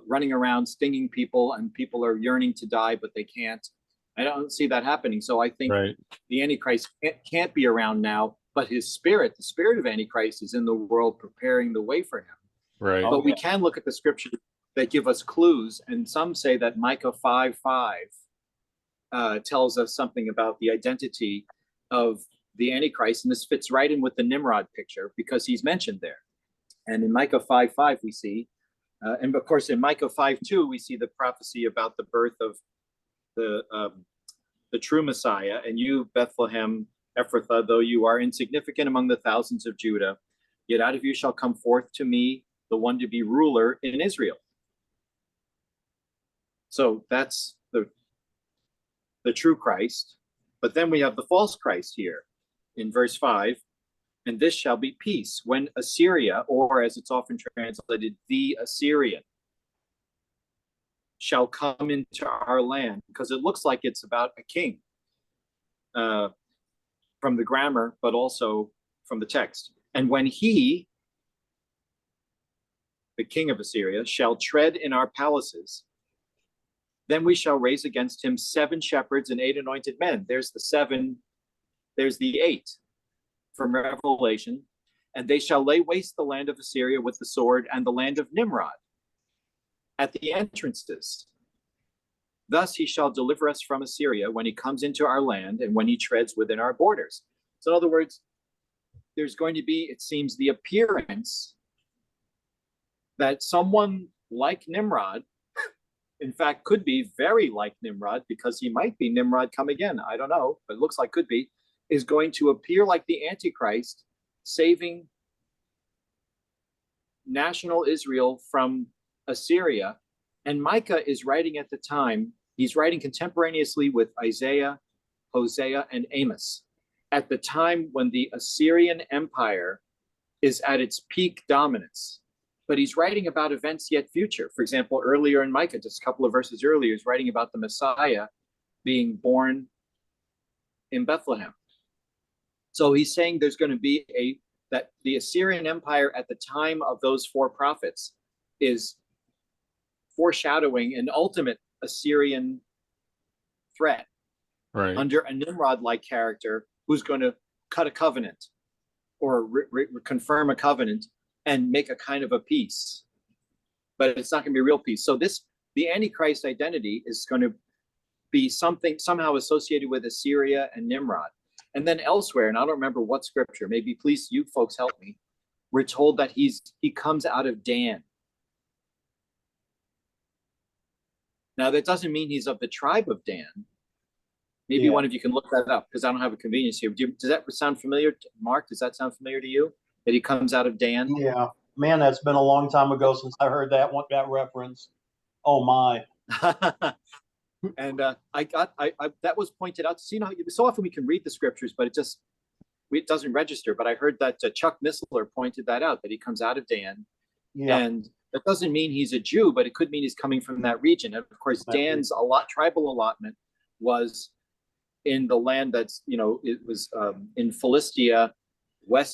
running around stinging people, and people are yearning to die, but they can't. I don't see that happening. So I think the Antichrist can't be around now, but his spirit, the spirit of Antichrist, is in the world preparing the way for him. Right. But we can look at the scriptures that give us clues, and some say that Micah 5:5 tells us something about the identity of the Antichrist, and this fits right in with the Nimrod picture because he's mentioned there. And in Micah 5:5 we see, and of course in Micah 5:2 we see the prophecy about the birth of the true Messiah. And you, Bethlehem Ephrathah, though you are insignificant among the thousands of Judah, yet out of you shall come forth to me the one to be ruler in Israel. So that's the true Christ. But then we have the false Christ here in verse 5. And this shall be peace when Assyria, or as it's often translated, the Assyrian, shall come into our land, because it looks like it's about a king from the grammar, but also from the text. And when he, the king of Assyria, shall tread in our palaces, then we shall raise against him 7 shepherds and 8 anointed men. There's the 7, there's the 8 from Revelation. And they shall lay waste the land of Assyria with the sword, and the land of Nimrod at the entrances. Thus he shall deliver us from Assyria when he comes into our land and when he treads within our borders. So in other words, there's going to be, it seems, the appearance that someone like Nimrod, in fact, could be very like Nimrod, because he might be Nimrod come again. I don't know, but it looks like could be, is going to appear like the Antichrist, saving national Israel from Assyria. And Micah is writing at the time, he's writing contemporaneously with Isaiah, Hosea, and Amos, at the time when the Assyrian Empire is at its peak dominance. But he's writing about events yet future. For example, earlier in Micah, just a couple of verses earlier, he's writing about the Messiah being born in Bethlehem. So he's saying there's going to be that the Assyrian Empire at the time of those 4 prophets is foreshadowing an ultimate Assyrian threat under a Nimrod-like character who's going to cut a covenant or confirm a covenant and make a kind of a peace. But it's not going to be real peace. So the Antichrist identity is going to be somehow associated with Assyria and Nimrod. And then elsewhere, and I don't remember what scripture, maybe please you folks help me, we're told that he comes out of Dan. Now that doesn't mean he's of the tribe of Dan. Maybe one of you can look that up, because I don't have a convenience here. Does that sound familiar, Mark? Does that sound familiar to you? That he comes out of Dan? Yeah, man, that's been a long time ago since I heard that reference. Oh my! And I that was pointed out. So, so often we can read the scriptures, but it doesn't register. But I heard that Chuck Missler pointed that out, that he comes out of Dan, and That doesn't mean he's a Jew, but it could mean he's coming from that region. And of course, Dan's tribal allotment was in the land that's, it was in Philistia,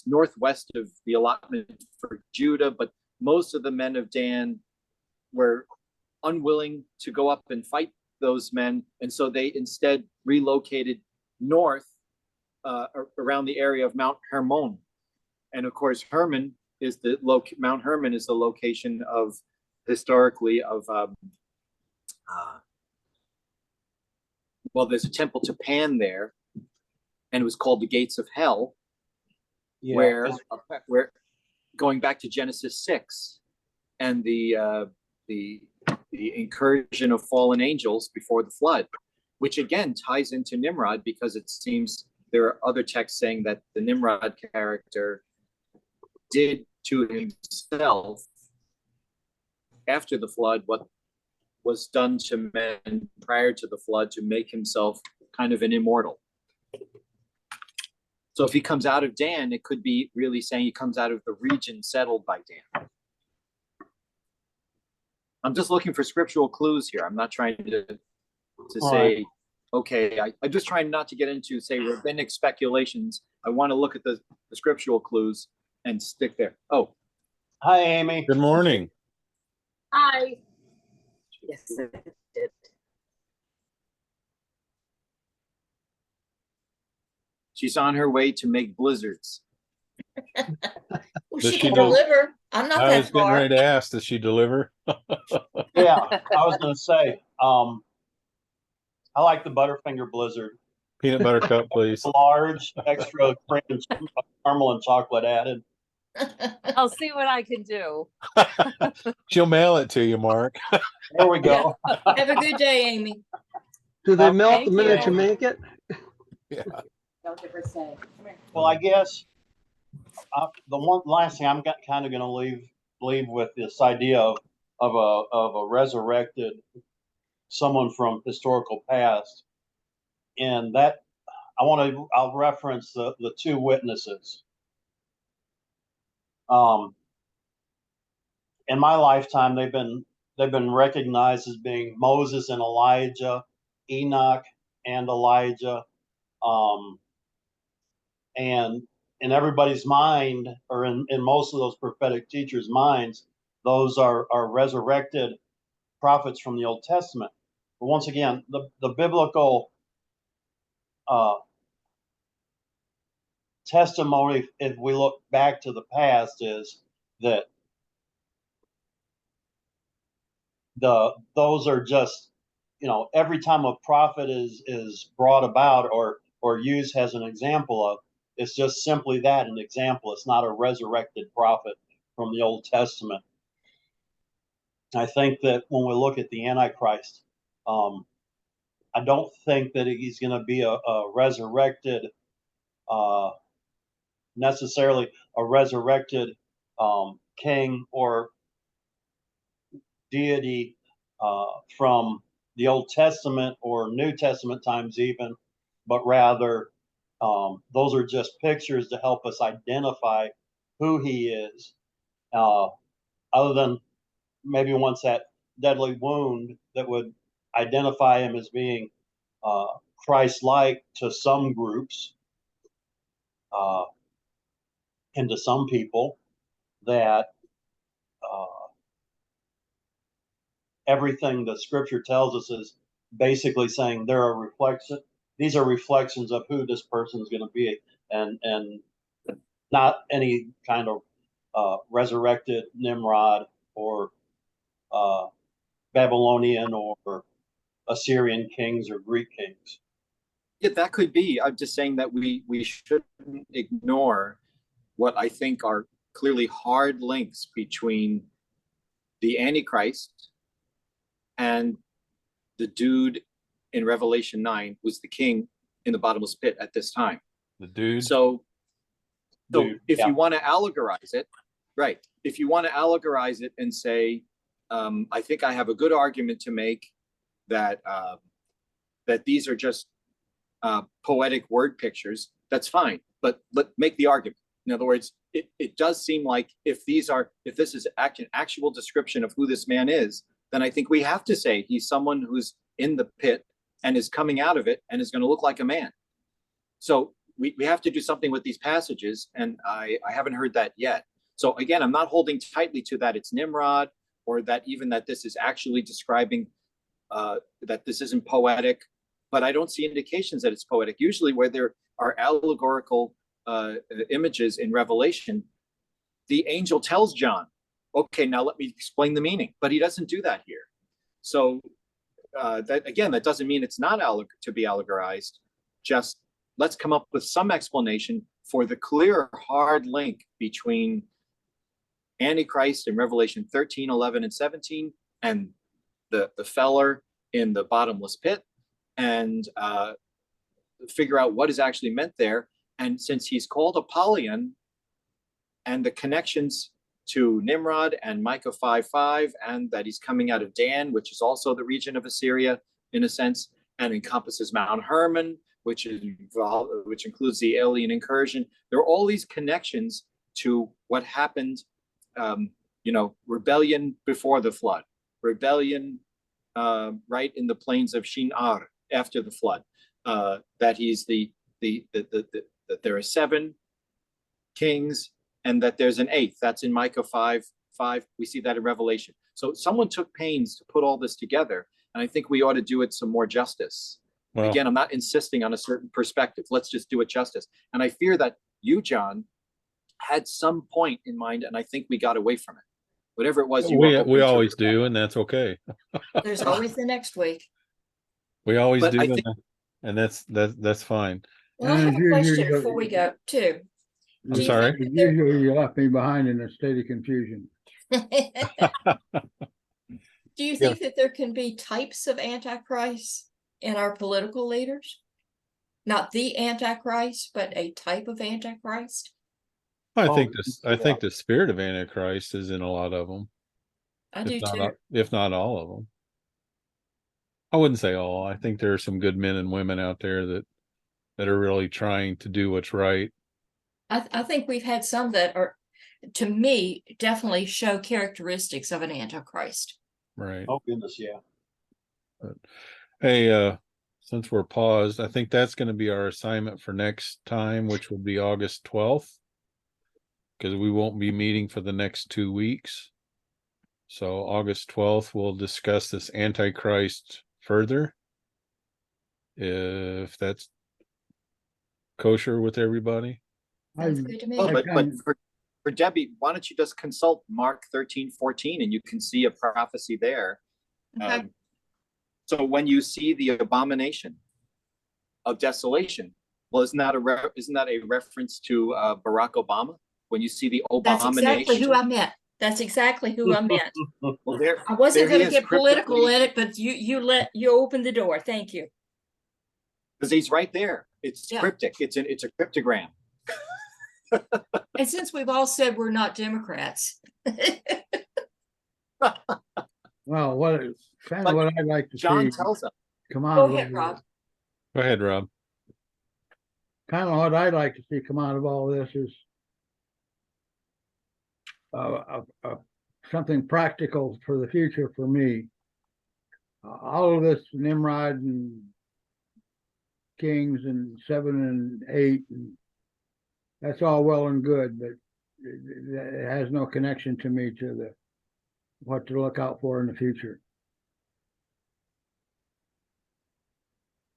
northwest of the allotment for Judah, but most of the men of Dan were unwilling to go up and fight those men, and so they instead relocated north around the area of Mount Hermon. And of course, Mount Hermon is the location of historically of well, there's a temple to Pan there, and it was called the Gates of Hell, where going back to Genesis 6 and the incursion of fallen angels before the flood, which again ties into Nimrod, because it seems there are other texts saying that the Nimrod character did to himself after the flood what was done to men prior to the flood to make himself kind of an immortal. So if he comes out of Dan, it could be really saying he comes out of the region settled by Dan. I'm just looking for scriptural clues here. I'm not trying to say, okay, I'm just trying not to get into, say, rabbinic speculations. I want to look at the scriptural clues and stick there. Oh. Hi, Amy. Good morning. Hi. Yes, it did. She's on her way to make blizzards. Well, Does she she can do- deliver. I'm not I was that getting far. ready to ask, does she deliver? Yeah, I was going to say, I like the Butterfinger Blizzard. Peanut butter cup, please. Large, extra cream, and caramel and chocolate added. I'll see what I can do. She'll mail it to you, Mark. There we go. Have a good day, Amy. Do they melt Thank the minute you. you make it? Yeah. Don't ever say. Well, I guess the one last thing I'm kind of going to leave with this idea of a resurrected someone from historical past, and that I'll reference the two witnesses. In my lifetime, they've been recognized as being Moses and Elijah, Enoch and Elijah, and in everybody's mind, or in most of those prophetic teachers' minds, those are resurrected prophets from the Old Testament. But once again, the biblical testimony, if we look back to the past, is that those are just, every time a prophet is brought about or used as an example of, it's just simply that, an example. It's not a resurrected prophet from the Old Testament. I think that when we look at the Antichrist, I don't think that he's going to be a resurrected, necessarily a resurrected king or deity from the Old Testament or New Testament times even, but rather those are just pictures to help us identify who he is, other than maybe once that deadly wound that would identify him as being Christ-like to some groups and to some people, that everything the scripture tells us is basically saying these are reflections of who this person is going to be, and not any kind of resurrected Nimrod or Babylonian or Assyrian kings or Greek kings. Yeah, that could be. I'm just saying that we shouldn't ignore what I think are clearly hard links between the Antichrist and the dude in Revelation 9 who's the king in the bottomless pit at this time. The dude. So if yeah. you want to allegorize it, right? If you want to allegorize it and say, I think I have a good argument to make that that these are just poetic word pictures, that's fine. But make the argument. In other words, it does seem like if this is an actual description of who this man is, then I think we have to say he's someone who's in the pit and is coming out of it and is going to look like a man. So we have to do something with these passages, and I haven't heard that yet. So again, I'm not holding tightly to that it's Nimrod, or that even that this is actually describing that this isn't poetic, but I don't see indications that it's poetic. Usually where there are allegorical images in Revelation, the angel tells John, okay, now let me explain the meaning, but he doesn't do that here. So that doesn't mean it's not to be allegorized. Just let's come up with some explanation for the clear, hard link between Antichrist in Revelation 13, 11, and 17, and the feller in the bottomless pit, and figure out what is actually meant there. And since he's called Apollyon, and the connections to Nimrod and Micah 5:5, and that he's coming out of Dan, which is also the region of Assyria in a sense, and encompasses Mount Hermon, which includes the alien incursion. There are all these connections to what happened, rebellion before the flood, rebellion right in the plains of Shinar after the flood. That he's that there are 7 kings, and that there's an 8th. That's in Micah 5:5. We see that in Revelation. So someone took pains to put all this together, and I think we ought to do it some more justice. Well, Again, I'm not insisting on a certain perspective. Let's just do it justice. And I fear that you, John, had some point in mind, and I think we got away from it. Whatever it was you were hoping we to always reflect. do, and that's okay. There's always the next week. We always But do, I think- and that's fine. Well, I have a question before we go too. I'm Do you sorry. think that there- Usually you left me behind in a state of confusion. Do you think that there can be types of antichrist in our political leaders? Not the antichrist, but a type of antichrist? I Oh, think I yeah. think the spirit of Antichrist is in a lot of them, I do if not too. if not all of them. I wouldn't say all. I think there are some good men and women out there that are really trying to do what's right. I think we've had some that are, to me, definitely show characteristics of an antichrist. Right. Oh, goodness, yeah. Hey, since we're paused, I think that's going to be our assignment for next time, which will be August 12th, because we won't be meeting for the next 2 weeks. So August 12th, we'll discuss this Antichrist further, if that's kosher with everybody. Sounds good to me. Oh, but kind- for Debbie, why don't you just consult Mark 13:14, and you can see a prophecy there. Okay. So when you see the abomination of desolation, well, isn't that a reference to Barack Obama? When you see the That's abomination, exactly who I meant. That's exactly who I meant. well, there, I wasn't there he gonna is get political cryptically- in it, but you opened the door. Thank you. because he's right there. It's Yeah. cryptic. It's a cryptogram. And since we've all said we're not Democrats, Well, kind But of what I'd like to John see tells us. come out go of ahead, all Rob. this. Go ahead, Rob. Kind of what I'd like to see come out of all this is something practical for the future for me. All of this Nimrod and Kings and 7 and 8, and that's all well and good, but it has no connection to me to what to look out for in the future.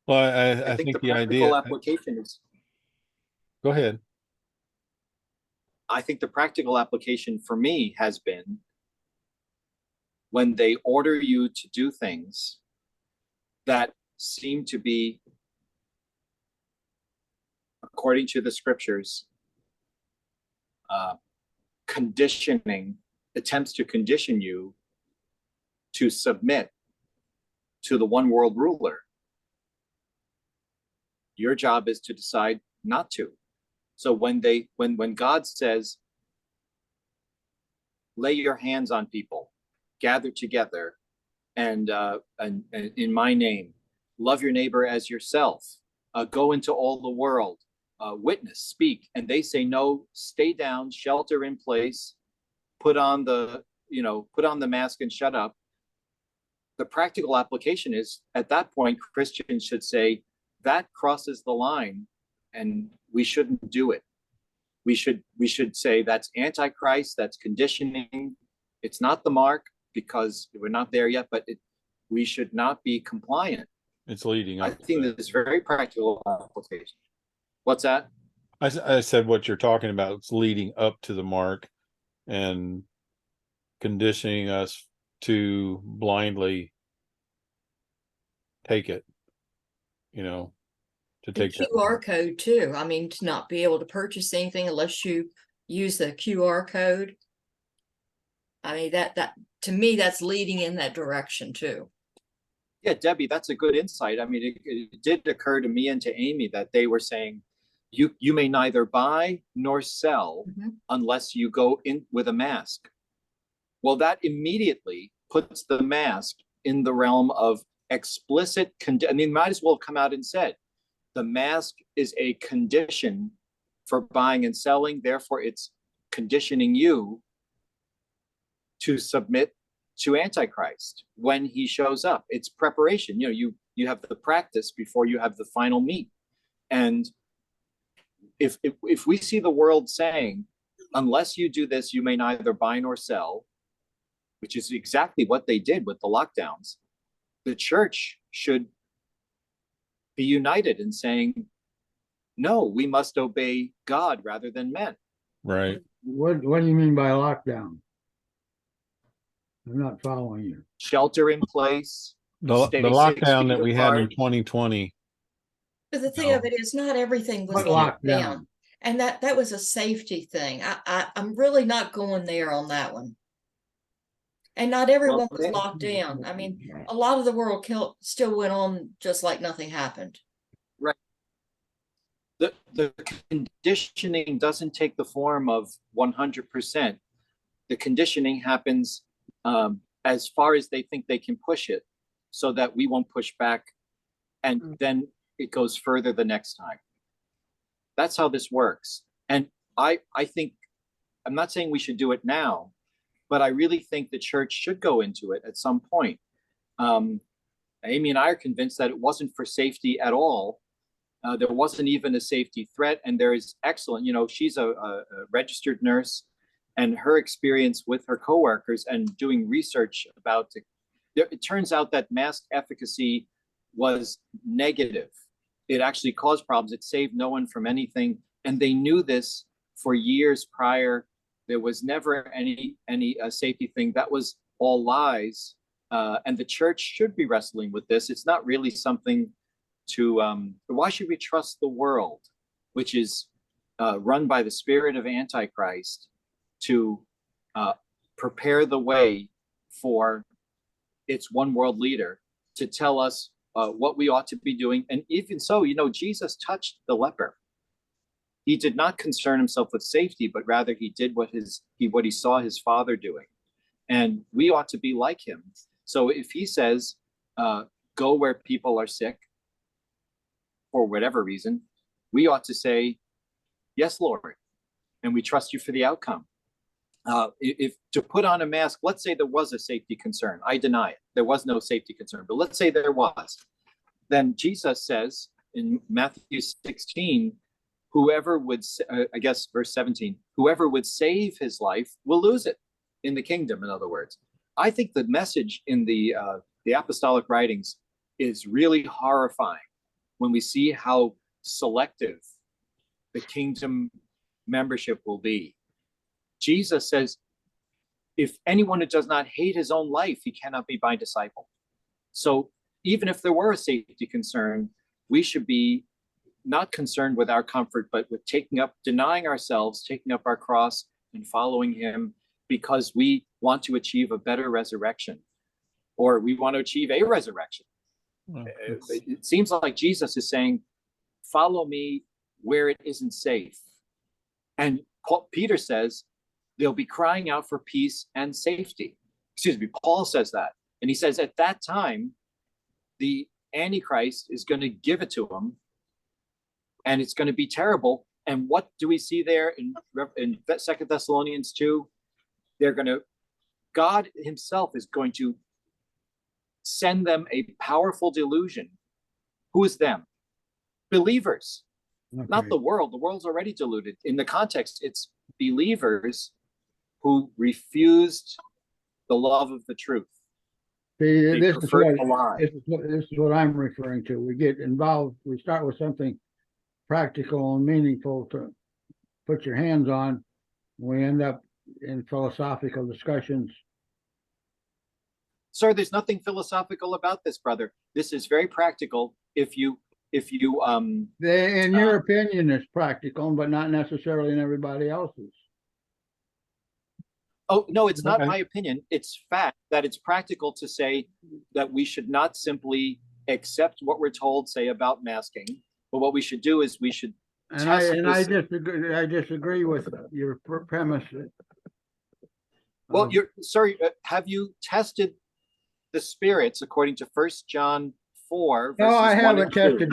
Well, I I think the think the practical idea. application is. Go ahead. I think the practical application for me has been when they order you to do things that seem to be, according to the scriptures, attempts to condition you to submit to the one world ruler. Your job is to decide not to. So when God says, lay your hands on people, gather together, and in my name, love your neighbor as yourself, go into all the world, witness, speak, and they say, no, stay down, shelter in place, put on the mask and shut up. The practical application is, at that point, Christians should say that crosses the line and we shouldn't do it. We should say that's antichrist, that's conditioning. It's not the mark because we're not there yet, but we should not be compliant. It's leading I up. to think that. this is very practical application. What's that? I said what you're talking about. It's leading up to the mark and conditioning us to blindly take it, to The take that. QR code too. I mean, to not be able to purchase anything unless you use the QR code. I mean, that to me, that's leading in that direction too. Yeah, Debbie, that's a good insight. I mean, it did occur to me and to Amy that they were saying, you may neither buy nor sell Mhm. unless you go in with a mask. Well, that immediately puts the mask in the realm of explicit. I mean, might as well have come out and said, the mask is a condition for buying and selling. Therefore, it's conditioning you to submit to Antichrist when he shows up. It's preparation. You have the practice before you have the final meat. And if we see the world saying, unless you do this, you may neither buy nor sell, which is exactly what they did with the lockdowns, the church should be united in saying, no, we must obey God rather than men. Right. What do you mean by lockdown? I'm not following you. Shelter in place. The Stay 6 lockdown feet that we had in apart. 2020. But the thing of it is, not everything was What locked lockdown? down, and that was a safety thing. I'm really not going there on that one. And not everyone was locked down. I mean, a lot of the world still went on just like nothing happened. The conditioning doesn't take the form of 100%. The conditioning happens as far as they think they can push it, so that we won't push back, and then it goes further the next time. That's how this works. And I think, I'm not saying we should do it now, but I really think the church should go into it at some point. Amy and I are convinced that it wasn't for safety at all. There wasn't even a safety threat, and there is excellent, she's a registered nurse, and her experience with her coworkers and doing research about it turns out that mask efficacy was negative. It actually caused problems. It saved no one from anything, and they knew this for years prior. There was never any safety thing. That was all lies, and the church should be wrestling with this. It's not really something to why should we trust the world, which is run by the spirit of Antichrist, to prepare the way for its one world leader to tell us what we ought to be doing. And even so, Jesus touched the leper. He did not concern himself with safety, but rather he did what he saw his father doing. And we ought to be like him. So if he says, go where people are sick, for whatever reason, we ought to say, yes, Lord, and we trust you for the outcome. If to put on a mask, let's say there was a safety concern. I deny it. There was no safety concern, but let's say there was. Then Jesus says in Matthew 16, whoever would, I guess verse 17, whoever would save his life will lose it in the kingdom, in other words. I think the message in the apostolic writings is really horrifying when we see how selective the kingdom membership will be. Jesus says, if anyone who does not hate his own life, he cannot be my disciple. So even if there were a safety concern, we should be not concerned with our comfort, but with denying ourselves, taking up our cross and following him, because we want to achieve a better resurrection, or we want to achieve a resurrection. Well, It seems like Jesus is saying, follow me where it isn't safe. And Peter says, they'll be crying out for peace and safety. Excuse me, Paul says that. And he says at that time, the Antichrist is going to give it to them and it's going to be terrible. And what do we see there in 2 Thessalonians 2? God himself is going to send them a powerful delusion. Who is them? Believers, not Okay. the world. The world's already deluded. In the context, it's believers who refused the love of the truth. See, They this is preferred what, the lie. this is what I'm referring to. We get involved, we start with something practical and meaningful to put your hands on. We end up in philosophical discussions. Sir, there's nothing philosophical about this, brother. This is very practical. If you In your opinion, it's practical, but not necessarily in everybody else's. oh no, it's not Okay. my opinion. It's fact that it's practical to say that we should not simply accept what we're told, say about masking, but what we should do is we should And I Test disagree with your premise. well, Um, have you tested the spirits according to 1 John 4 No, verses I 1 haven't and 2? tested